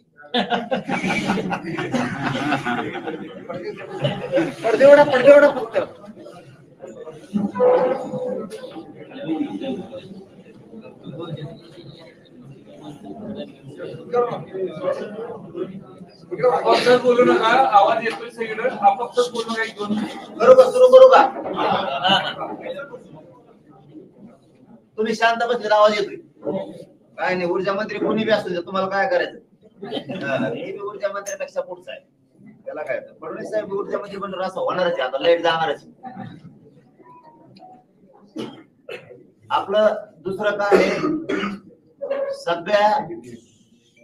Speaker 1: पडदेवडा फक्त
Speaker 2: बोलू नका, आवाज येतोय सगळीकडे. फक्त बोलू नका. एक दोन
Speaker 1: बरोबर, सुरू करू का? तुम्ही शांत बसले, आवाज येतोय काय नाही. ऊर्जा मंत्री कोणी बी असू दे, तुम्हाला काय करायचं? हे बी ऊर्जा मंत्र्यापेक्षा पुढचा आहे, त्याला काय? फडणवीस साहेब ऊर्जा मंत्री पण असं होणारच, आता लाईट जाणारच. आपलं दुसरं काय आहे, सगळ्या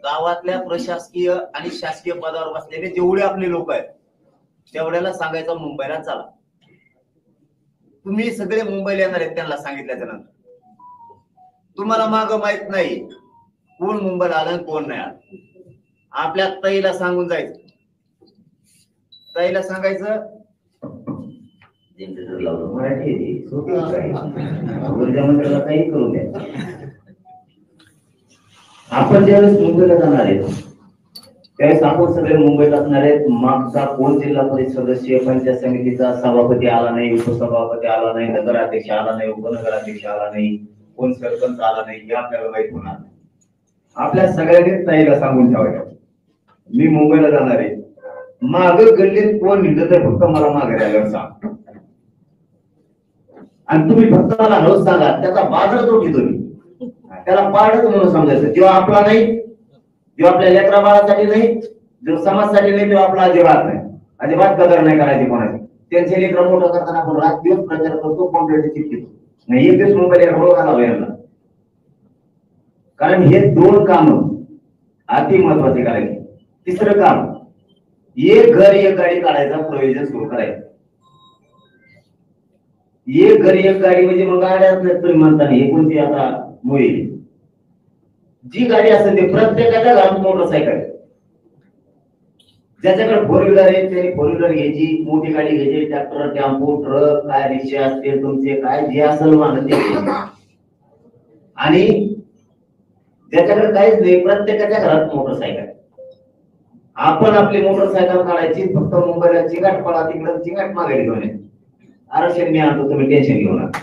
Speaker 1: गावातल्या प्रशासकीय आणि शासकीय पदावर बसलेले जेवढे आपले लोक आहेत तेवढ्याला सांगायचं मुंबईला चला. तुम्ही सगळे मुंबईला येणार आहेत, त्यांना सांगितल्याच्या नंतर तुम्हाला माग माहित नाही कोण मुंबईला आलं कोण नाही आलं. आपल्या ताईला सांगून जायचं, ताईला सांगायचं मराठी ऊर्जा मंत्र्याला काही करू द्या. आपण ज्यावेळेस मुंबईला जाणार आहे त्यावेळेस आपण सगळे मुंबईत असणार आहेत. मागचा कोण जिल्हा परिषद सदस्य, पंचायत समितीचा सभापती आला नाही, उपसभापती आला नाही, नगराध्यक्ष आला नाही, उपनगराध्यक्ष आला नाही, कोण सरपंच आला नाही, हे आपल्याला माहित होणार. आपल्या सगळ्यांनीच ताईला सांगून ठेवायचं मी मुंबईला जाणार आहे. माग गल्लीत कोण निघत तर फक्त मला मागे आल्यावर सांग, आणि तुम्ही फक्त मला रोज सांगा. त्याचा बाजार तो घेतो मी, त्याला पाडच म्हणून समजायचं. जेव्हा आपला नाही, जेव्हा आपल्या लेकरा बाळासाठी नाही, जेव्हा समाजासाठी नाही, तेव्हा आपला अजिबात नाही, अजिबात कदर नाही करायची कोणाची. त्यांचे लेकरं मोठं करताना आपण रात दिवस प्रचार करतो, कॉम्प्लेट चिठ्ठी नाही. एक दिवस मुंबईला रोग आला यांना, कारण हे दोन काम अति महत्वाचे करायचे. तिसरं काम, एक घर एक गाडी काढायचा प्रयोजन सुरू करायचं. एक घर एक गाडी म्हणजे मग गाड्याच नाही तुम्ही म्हणता नाही. कोणती आता मोहील जी गाडी असेल ते प्रत्येकाच्या घरात मोटरसायकल, ज्याच्याकडे फोर व्हीलर आहे त्याने फोर व्हीलर घ्यायची, मोठी गाडी घ्यायची, ट्रॅक्टर, टेम्पो, ट्रक, काय रिक्षा असतील तुमचे, काय जे असेल वाहन ते. आणि ज्याच्याकडे काहीच नाही प्रत्येकाच्या घरात मोटरसायकल. आपण आपली मोटरसायकल काढायची, फक्त मुंबईला चिंगाट पळा, तिकडे चिंगाट मागायची दोन्ही. आरक्षण मी आणतो, तुम्ही टेन्शन घेऊ नका.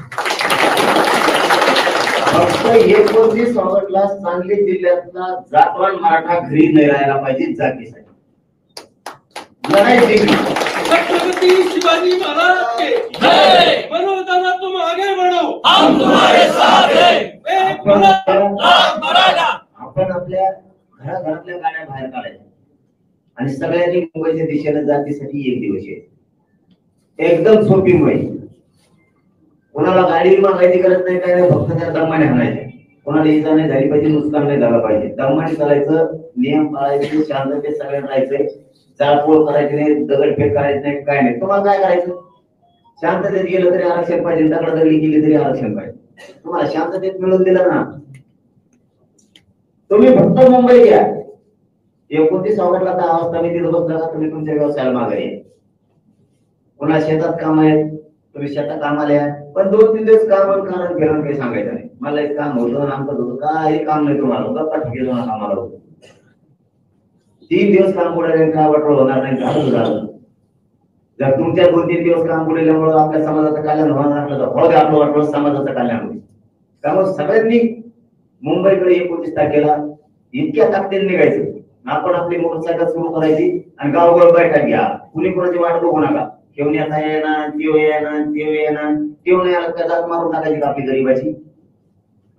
Speaker 1: फक्त 29 ऑगस्टला सांगली जिल्ह्यातला जातवान मराठा घरी नाही राहायला पाहिजे. जातीसाठी लढाई जिंकली.
Speaker 2: छत्रपती शिवाजी महाराज के जय. मनोदाना तुम आगे बढ़ो, हम तुम्हारे साथ हैं. एक मराठा.
Speaker 1: आपण आपल्या घराघरातल्या गाड्या बाहेर काढायच्या आणि सगळ्यांनी मुंबईच्या दिशेने जातीसाठी एक दिवस आहे. एकदम सोपी मुंबई. कोणाला गाडी मागायची गरज नाही, काय नाही, फक्त त्या दमाने हाणायचे. कोणाला इजा नाही झाली पाहिजे, नुकसान नाही झालं पाहिजे. दमाने चालायचं, नियम पाळायचे, शांततेत सगळ्यांना राहायचंय. जाळपोळ करायची नाही, दगडफेक करायची नाही, काय नाही. तुम्हाला काय करायचं? शांततेत गेलं तरी आरक्षण पाहिजे, दगडादगडी गेली तरी आरक्षण पाहिजे. तुम्हाला शांततेत मिळून दिलं ना, तुम्ही फक्त मुंबई घ्या. 29 ऑगस्टला 10 वाजता मी तिथं बसला का तुम्ही तुमच्या व्यवसायाला मागे या. कोणा शेतात काम आहेत, तुम्ही शेतात कामाला या, पण 2-3 दिवस काम कारण फिरून काही सांगायचं नाही. मला एक काम होतं, आमचं होतं, काही काम नाही तुम्हाला होतं, पाठी गेलो ना कामाला होतं. 3 दिवस काम पुढे काय वाटलं होणार नाही, झालं. जर तुमच्या 2-3 दिवस काम पुढेल्यामुळे आपल्या समाजाचं कल्याण होणार नसलं तर हो, आपलं वाटलं समाजाचं कल्याण होईल. त्यामुळे सगळ्यांनी मुंबईकडे 29 तारखेला इतक्या ताकदीने निघायचं. आपण आपली मोटरसायकल सुरू करायची आणि गावगाव बैठक घ्या. कुणी कोणाची वाट बघू नका. घेऊन येता येणार, तेव येणार, तेव येणार, तेव नाही आलं त्याचा मारून टाकायची आपली गरीबाची.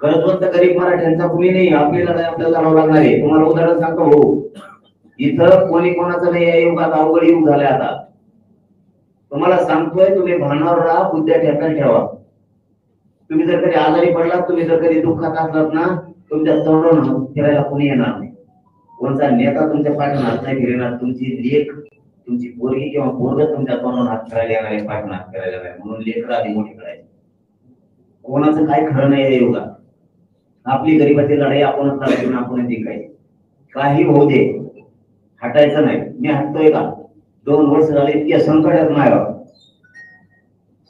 Speaker 1: गरजवंत गरीब मराठ्यांचा कुणी नाही. आपल्याला काय आपल्याला करावं लागणार आहे. तुम्हाला उदाहरण सांगतो हो, इथं कोणी कोणाचं नाही. या युगात अवघड युग झालंय आता. तुम्हाला सांगतोय, तुम्ही भानावर राहा, बुद्ध्या ठेकाण ठेवा. तुम्ही जर कधी आजारी पडलात, तुम्ही जर कधी दुःखात असलात ना, तुमच्या तोंडावरून फिरायला कोणी येणार नाही. कोणता नेता तुमच्या पाठीवर हात नाही फिरणार. तुमची लेख, तुमची पोरगी किंवा पोरग तुमच्या तोंडावरून हात फिरायला येणार आहे, पाठीवर हात फिरायला नाही. म्हणून लेकर आधी मोठी करायची. कोणाचं काय खरं नाही या युगात. आपली गरिबाची लढाई आपणच लढायची, आपणच जिंकायची. काही होऊ दे, हटायचं नाही. मी हटतोय का? 2 वर्ष झाले इतक्या संकटात नाही.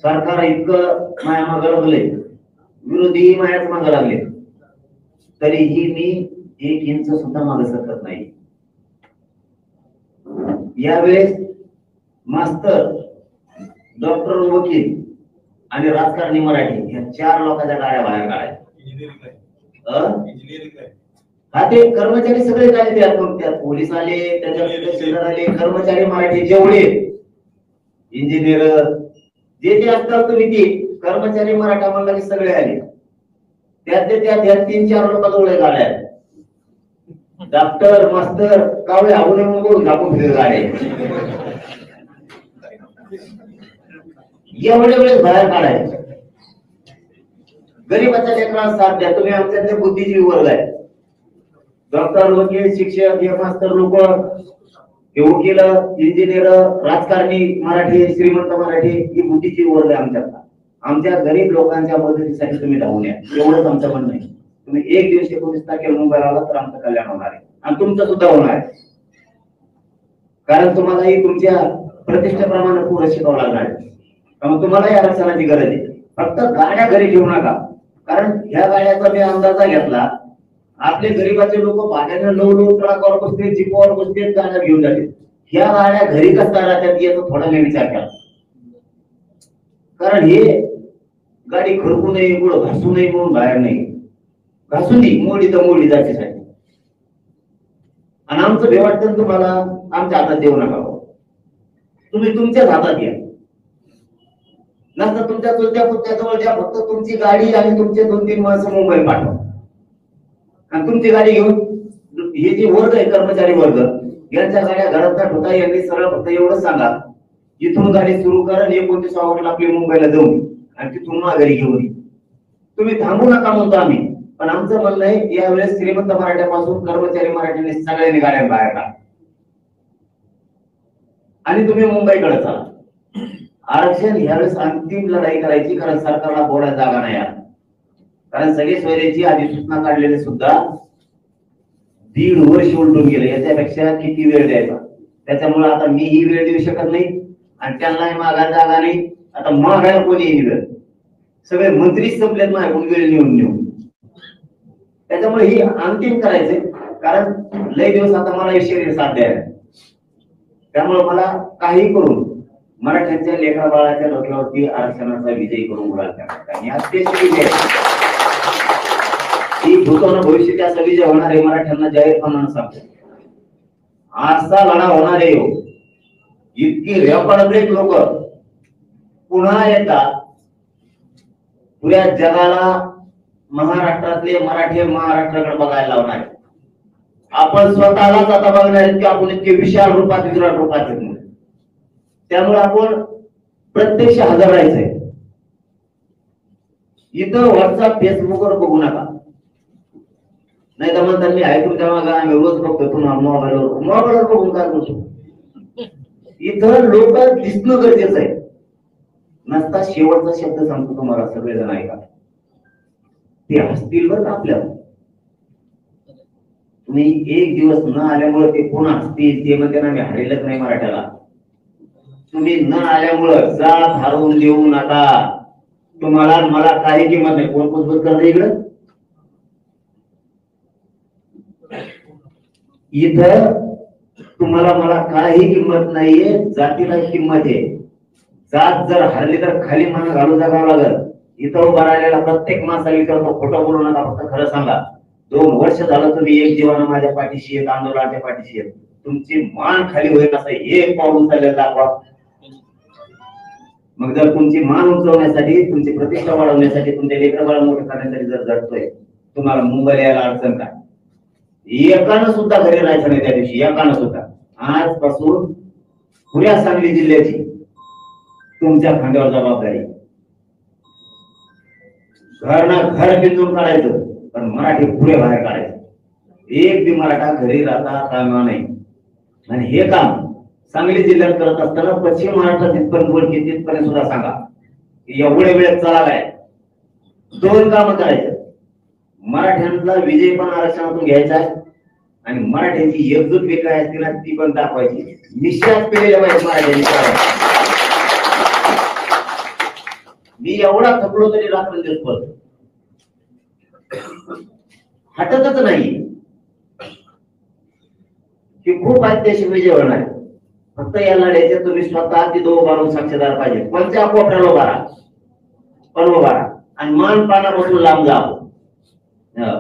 Speaker 1: सरकार इतकं माया मागं लागले, विरोधी मायाच मागं लागले, तरीही मी 1 इंच सुद्धा मागे सरकत नाही. यावेळेस मास्तर, डॉक्टर, वकील आणि राजकारणी मराठी या 4 लोकांच्या गाड्या बाहेर काढायच्या. हा, ते कर्मचारी सगळे झाले. त्यात पोलीस आले, त्याच्यामध्ये आले, कर्मचारी मराठी जेवढे इंजिनियर जे जे असतात तुम्ही ते कर्मचारी मराठा म्हणला की सगळे आले. त्यातले त्यात 3-4 लोकांजवळ गाड्या आहेत. डॉक्टर, मास्तर, कावळे आवडे म्हणून दाखवून फिरत गाड्या एवढे वेळेस बाहेर काढायचे. गरीबाच्या लेकरांना साथ द्या. तुम्ही आमच्यातले बुद्धिजीवी वर्ग आहे. डॉक्टर, वकील, शिक्षक, हे मास्तर लोक, हे वकील, इंजिनियर, राजकारणी मराठी, श्रीमंत मराठी, ही बुद्धिजीवी वर्ग आहे आमच्यातला. आमच्या गरीब लोकांच्या मदतीसाठी तुम्ही धावून या, एवढंच आमचं म्हणणं आहे. तुम्ही 1 दिवस 19 तारखेला मुंबईला आला तर आमचं कल्याण होणार आहे आणि तुमचं सुद्धा होणार आहे. कारण तुम्हालाही तुमच्या प्रतिष्ठेप्रमाणे पुढे शिकावं लागणार आहे. त्यामुळे तुम्हालाही आरक्षणाची गरज आहे. फक्त गाड्या घरी घेऊ नका. कारण ह्या गाड्याचा मी अंदाजा घेतला, आपले गरीबाचे लोक भाड्याने 9 ट्रकवर बसते, जीपवर बसते, गाड्या घेऊन जाते. ह्या गाड्या घरी कसा राहतात याचा थोडा मी विचार केला. कारण हे गाडी खरकू नये, पुढं घासू नये म्हणून बाहेर नाही घासून दे, मोडी तर मोडी जायच्यासाठी. आणि आमचं भे वाटतं तुम्हाला आमच्या हातात देऊ नका. तुम्ही तुमच्याच हातात घ्या. नंतर तुमच्या चुलत्या पुत्याजवळ द्या. फक्त तुमची गाडी आणि तुमचे 2-3 माणसं मुंबई पाठवा आणि तुमची गाडी घेऊन हे जे वर्ग आहे, कर्मचारी वर्ग, यांच्या गाड्या घरात न ठेवता यांनी सरळ फक्त एवढं सांगा, इथून गाडी सुरू करा आणि 29 ऑगस्टला आपली मुंबईला जाऊन आणि तिथून माघारी घेऊन. तुम्ही थांबू नका म्हणतो आम्ही. पण आमचं म्हणणं आहे यावेळेस श्रीमंत मराठ्यापासून कर्मचारी मराठ्यांनी सगळ्यांनी गाड्या बाहेर काढा आणि तुम्ही मुंबईकडे चला. आरक्षण यावेळेस अंतिम लढाई करायची. कारण सरकारला बोलायला जागा नाही. कारण सगळे सोयऱ्याची अधिसूचना काढलेले सुद्धा 1.5 वर्ष उलटून गेले. याच्यापेक्षा किती वेळ द्यायचा? त्याच्यामुळे आता मी ही वेळ देऊ शकत नाही आणि त्यांनाही मागायला जागा नाही. आता मागायला कोणी येईल? सगळे मंत्रीच संपलेत माझ्याकडून वेळ नेऊन. त्याच्यामुळे ही अंतिम करायचे. कारण लय दिवस आता मला शरीर साथ द्यायला. त्यामुळे मला काही करून मराठ्यांच्या लेखा बाळाच्या डोक्यावरती आरक्षणाचा विजय करून ही भूतोन भविष्याचा असा विजय होणार आहे. मराठ्यांना जाहीरपणाने सांगतो, आजचा लढा होणार आहे. इतकी रेकॉर्ड ब्रेक लोक पुन्हा येतात. पुऱ्या जगाला महाराष्ट्रातले मराठी महाराष्ट्राकडे बघायला लावणार. आपण स्वतःलाच आता बघणार आहेत की आपण इतके विशाल रूपात, विराट रूपात येत. त्यामुळे आपण प्रत्यक्ष हजर राहायचंय. इथं व्हॉट्सअप, फेसबुकवर बघू नका. नाही तर म्हणतात मी आहे तुमच्या मागे, आम्ही रोज बघतो तुम्हाला मोबाईलवर बघून काय करू. इथं लोक दिसणं गरजेचं आहे. नसता शेवटचा शब्द सांगतो तुम्हाला, सगळेजण ऐका. ते हसतील बरं आपल्याला. तुम्ही 1 दिवस न आल्यामुळे ते कोण हसतील? ते म्हणते ना मी हरलेलंच नाही मराठ्याला. तुम्ही न आल्यामुळं जात हरवून देऊ नका. तुम्हाला मला काही किंमत नाही. कोण कुजबूज करत इकडं? इथं तुम्हाला मला काही किंमत नाहीये. जातीला किंमत आहे. जात जर हरली तर खाली मान घालून जागावं लागल. इथं उभा राहिलेला प्रत्येक माणसाला विचारतो, खोटं बोलू नका, फक्त खरं सांगा. 2 वर्ष झालं तुम्ही एक जीवानं माझ्या पाठीशी येत, आंदोलनाच्या पाठीशी येत. तुमची मान खाली होईल असं एक पाऊल उचललेलं दाखवा. मग जर तुमची मान उंचवण्यासाठी, तुमची प्रतिष्ठा वाढवण्यासाठी, तुमचे लेकरं बाळ मोठे करण्यासाठी जर झटतोय, तुम्हाला मुंबईला यायला अडचण काय? एकानं सुद्धा घरी राहायचं नाही त्या दिवशी, एकानं सुद्धा. आजपासून पुऱ्या सांगली जिल्ह्याची तुमच्या खांद्यावर जबाबदारी. घर ना घर बिंदून काढायचं, पण मराठी पुढे बाहेर काढायचं. एक बी मराठा घरी राहता कामा नाही. आणि हे काम सांगली जिल्ह्यात करत असताना पश्चिम महाराष्ट्रात जिथपर्यंत वर तिथपर्यंत सुद्धा सांगा एवढे वेळेत चढालाय. 2 कामं करायचं, मराठ्यांचा विजय पण आरक्षणातून घ्यायचा आहे आणि मराठ्यांची एकजूट वेग काय असते ना ती पण दाखवायची. निश्चित केलेल्या पाहिजे मराठ्यांनी. मी एवढा थकलो तरी रात्रंदिवस पळतो, हटतच नाही की खूप ऐतिहासिक विजय होणार आहे. फक्त या लढ्याचे तुम्ही स्वतः तिथं उभारून साक्षीदार पाहिजे. कोणत्या कोपऱ्याला उभा राहा, पण उभा राहा आणि मानपानापासून लांब जा.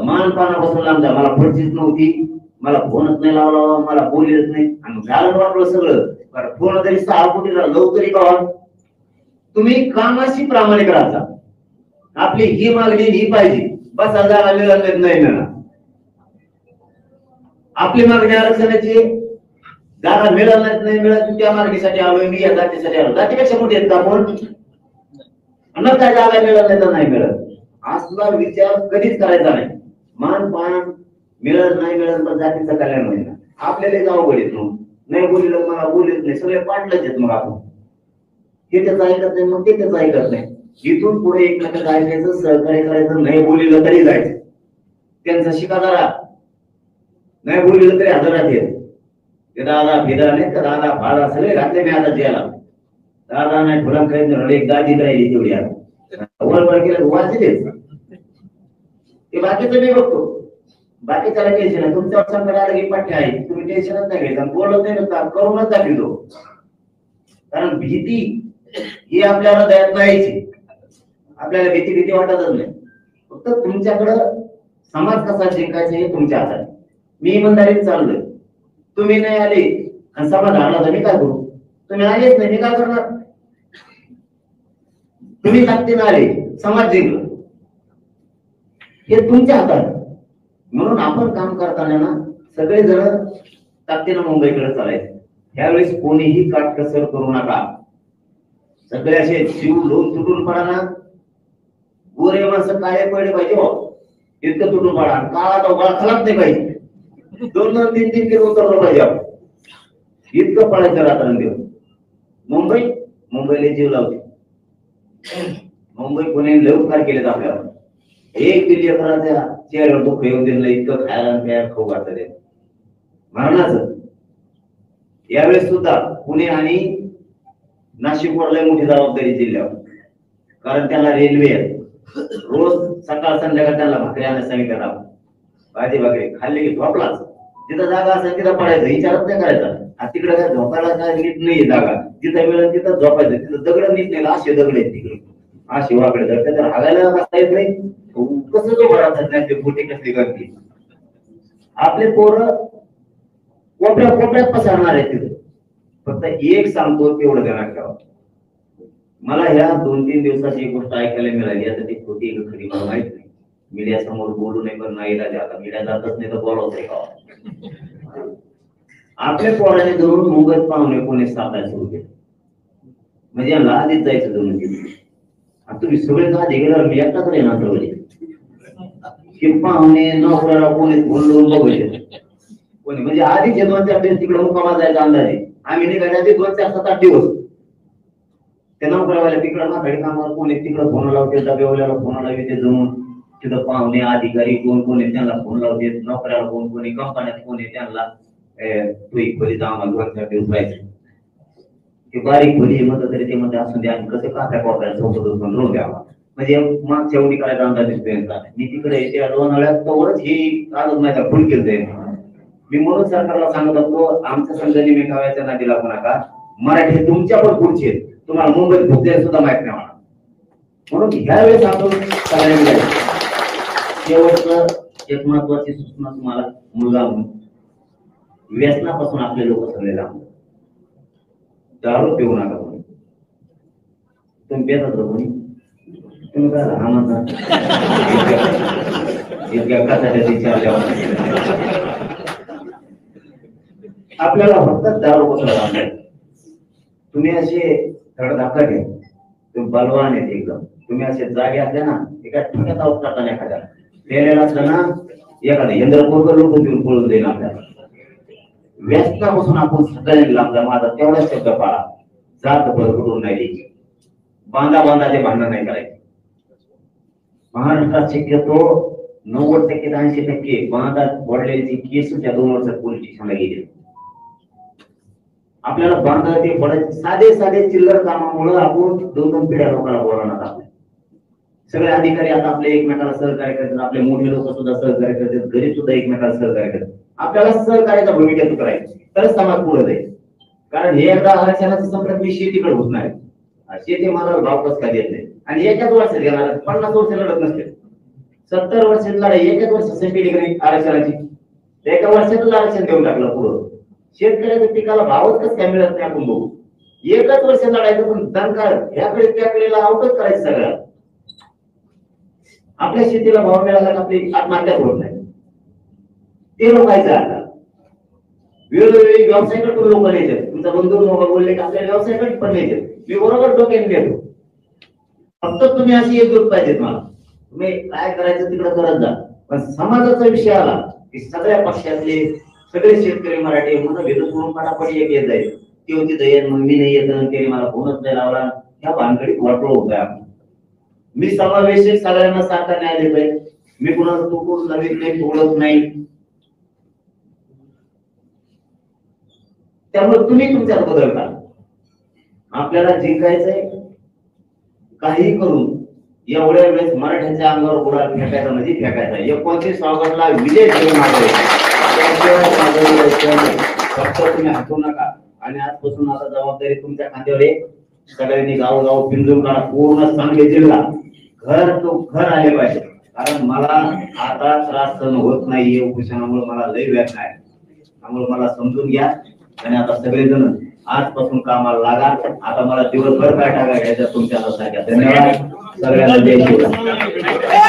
Speaker 1: मानपानापासून लांब जा. मला पुढचीच नव्हती, मला फोनच नाही लावला, मला बोललेच नाही आणि झालं वाटलं सगळं. फोन तरी 6 कोटी लवकरी कवा. तुम्ही कामाशी प्रामाणिक राहा. आपली ही मागणी ही पाहिजे, बस जागा मिळत नाही ना. आपली मागणी आरक्षणाची, जागा मिळत नाही मिळत त्या मागणीसाठी आलोय मी, या जातीसाठी आलो. जातीपेक्षा मोठी आहेत का कोण? काय जागा मिळत नाही मिळत असला विचार कधीच करायचा नाही. मानपान मिळत नाही मिळत पण जातीचं कल्याण होईल. आपल्याला जाऊ गडीत नाही बोललं, मला बोलत नाही, सगळे पाटलंच आहेत. मग आपण हे त्याचं ऐकत नाही, मग ते त्याचं ऐकत नाही. इथून पुढे एकमेकांचं ऐकायचं, सहकार्य करायचं. नाही बोललं तरी जायचं, त्यांचा शिका जरा. नाही बोललं तरी हजरात येत. ते दादा फिदा नाही तर दादा फादा सगळे घातले मी आता जेला. दादा नाही फुला काही एक गादी राहिली तेवढी आता वर केलं वाचलेच. ते बाकीचं मी बघतो, बाकीच्याला टेन्शन आहे. तुमच्या संकट आलं की पाठ्य आहे, तुम्ही टेन्शनच नाही घ्यायचं, बोलत नाही नसता, करूनच दाखवतो. कारण भीती ही आपल्या हृदयात नाहीची. आपल्याला भीती वाटतच नाही. फक्त तुमच्याकडं समाज कसा जिंकायचा हे तुमच्या हातात. मी इमानदारीने चाललोय, तुम्ही नाही आले आणि समाज हारला तर मी काय करू? तुम्ही आलेच नाही, मी काय करणार? तुम्ही ताकदीने आले, समाज जिंकला, हे तुमच्या हातात. म्हणून आपण काम करताना ना सगळेजण ताकदीनं मुंबईकडे चालायचं. त्यावेळेस कोणीही काटकसर करू नका. सगळे असे जीव लोक तुटून पडा ना. गोरे माणसं काय पडले पाहिजे हो, इतकं तुटून पडा. काळा तो गळा खालाच नाही पाहिजे. 2-3 किलो उतरलं पाहिजे आपण, इतकं पडायचं रात्रंदिवस. मुंबईला जीव लावते. मुंबई पुणे लय उपकार केलेत आपल्याला. 1 दिल्लीकरांच्या चेहऱ्यावर दुःख येऊन दिलं, इतकं खायला प्यायला खाऊ घातलं ते मरणाचं. यावेळेस सुद्धा पुणे आणि नाशिकवर लय मोठी जबाबदारी जिल्ह्यावर. कारण त्याला रेल्वे आहे, रोज सकाळ संध्याकाळ त्याला भाकरी आणण्यास सांगितलं. भाजी भाकरी खाल्ली की झोपलाच. जिथं जागा असेल तिथं पडायचं, विचारच नाही करायचा. तिकडे काय झोपायला काय नीट नाही जागा, जिथं मिळेल तिथं झोपायचं. तिथं दगड नीट नाही, असे दगड आहेत तिकडे, असे वाकडे दगड. त्याला हागायला बसता येत नाही, कसं तो भरायचं नाही. ते मोठी कसली करते. आपले पोरं कोपऱ्यात पसरणार आहेत तिथं. फक्त एक सांगतो तेवढं ध्यानात ठेवा. मला ह्या 2-3 दिवसाची एक गोष्ट ऐकायला मिळाली. आता ती खोटी खरी मला माहित नाही. मीडिया समोर बोलू नये, पण नाही राजा, आता मीडिया जातच नाही तर बोलावतंय का? आपल्या पोराने धरून मुंबईत पाहुणे कोणी सापडायला सुरू केलं. म्हणजे यांना आधीच जायचं धरून गेलं. आता तुम्ही सगळेच आधी गेल्यावर मी एकटाच राहणार सगळे. हे पाहुणे नोकराला कोणी बोलून बघायचे कोणी, म्हणजे आधीचे 2-4 दिवस तिकडे मुक्कामात जायचा अंदाजे. आम्ही निघायच्या आधी 2-4-7-8 दिवस त्या नोकरावाल्या तिकडे माथाडी कामावर कोणी तिकडे फोन लावते, डब्यावाल्याला फोन लावते, जमून तिथं पाहुणे अधिकारी कोण आहे त्यांना फोन लावते, नोकऱ्याला कोणी कंपन्यात कोणी त्यांना तुही खोली आम्हाला 2-4 दिवस राहायचं. ते बारीक खोली म्हणत तरी ते मध्ये असून द्या, कसं काका कोपऱ्याला सोबत पण रोज द्यावा. म्हणजे मागच्या उडी करायचा अंदाज दिसतोय. मी तिकडे त्या लोणावळ्यात तोवरच ही कागद नाही फुल केलंय. मी म्हणून सरकारला सांगत असतो, आमच्या संघाने मी ठेवायच्या नादी लागू नका. मराठी तुमच्या पण पुढचे आहेत, तुम्हाला मुंबईत भोगते सुद्धा माहित नाही मला. म्हणून ह्या वेळेस आपण सगळ्यांनी शेवटचं एक महत्वाची सूचना तुम्हाला, मुलगा म्हणून व्यसनापासून आपले लोक सगळे लांब. दारू पिऊ नका कोणी. तुम्ही पेतात कोणी, तुम्ही काय लहान इतक्या कशाच्या विचारल्यावर आपल्याला फक्त दारू पासून लांब. तुम्ही असे धडधाकट आहे, तुम्ही बलवान आहेत एकदम, तुम्ही असे जागे असले ना एका ठिकाणी आहोत करताना एखाद्या पेरेला असलं ना एखादं यंत्रपूर्वक लोक घेऊन पळून देईल आपल्याला. व्यस्तापासून आपण सगळ्यांनी लागला माझा तेवढाच शब्द पाळा. जात भरभरून नाही द्यायची, बांधा बांधाचे भांडण नाही करायचे. महाराष्ट्रात शक्यतो 90% ते 80% बांधात पडलेली केस त्या 2 वर्षात पोलीस स्टेशनला गेले. आपल्याला बांधा ते पडायचे साधे साधे चिल्लर कामामुळे आपण 2-2 पिढ्या लोकांना बोलवणार आहोत. सगळे अधिकारी आता आपले एकमेकाला सहकार्य करतात, आपले मोठे लोक सुद्धा सहकार्य करतात, गरीब सुद्धा एकमेकाला सहकार्य करतात. आपल्याला सहकार्याच्या भूमिकेत करायचं तरच समाज पुढे जाईल. कारण हे एकदा आरक्षणाचं संप्रत मी शेतीकडे होणार आहे. शेती मला भाव कसं काय देत नाही आणि एकाच वर्षात घेणार 50 वर्ष लढत नसते. 70 वर्षात लढाई एकाच वर्षात संपली नाही आरक्षणाची. एका वर्षातच आरक्षण देऊन टाकलं पुढं. शेतकऱ्याच्या पिकाला भावच कसं काय मिळत नाही आपण बघू. एकच वर्ष लढायचं पण दणकार ह्याकडे त्याकडेला आउटच करायचं सगळं. आपल्या शेतीला भाव मिळाला आपली आत्महत्या होत नाही. ते लोकांचं आता वेगवेगळे व्यवसायाकडे पण लोक नेतात. तुमचा बंधू बोलले की आपल्या व्यवसायाकडे पण नेतात. मी बरोबर डोक्याने देतो. फक्त तुम्ही अशी एकजूट पाहिजेत. मला तुम्ही काय करायचं तिकडे करत जा. पण समाजाचा विषय आला की सगळ्या पक्षातले सगळे शेतकरी मराठी म्हणून भेदून करून पटापटी एक येत जाईल. ती होती दयन मग मी नाही येत त्याने मला फोनच नाही लावला. ह्या भानगडीत वाटलं होतं आपण. मी समावेशक सगळ्यांना सारखा न्याय देतोय. मी कुणाला चुकून नवीन नाही बोलत नाही. त्यामुळे तुम्ही तुमच्यात बदल करा. आपल्याला जिंकायचंय काही करून. एवढ्या वेळेस मराठ्यांच्या अंगावर गुलाल फेकायचा म्हणजे फेकायचा. 29 ऑगस्टला विजय घेऊन फक्त तुम्ही हटू नका. आणि आजपासून आता जबाबदारी तुमच्या खांद्यावर आहे. सगळ्यांनी गावोगाव पिंजून काढा. पूर्ण सांगली जिल्हा घर तो घर आले पाहिजे. कारण मला आता त्रास सहन होत नाहीये उपोषणामुळे. मला लय व्याप आहे. त्यामुळे मला समजून घ्या. आणि आता सगळेजण आजपासून कामाला लागा. आता मला दिवसभर काय टाकायचं तुमच्या हातात. धन्यवाद सगळ्यांना. जय शिवराय.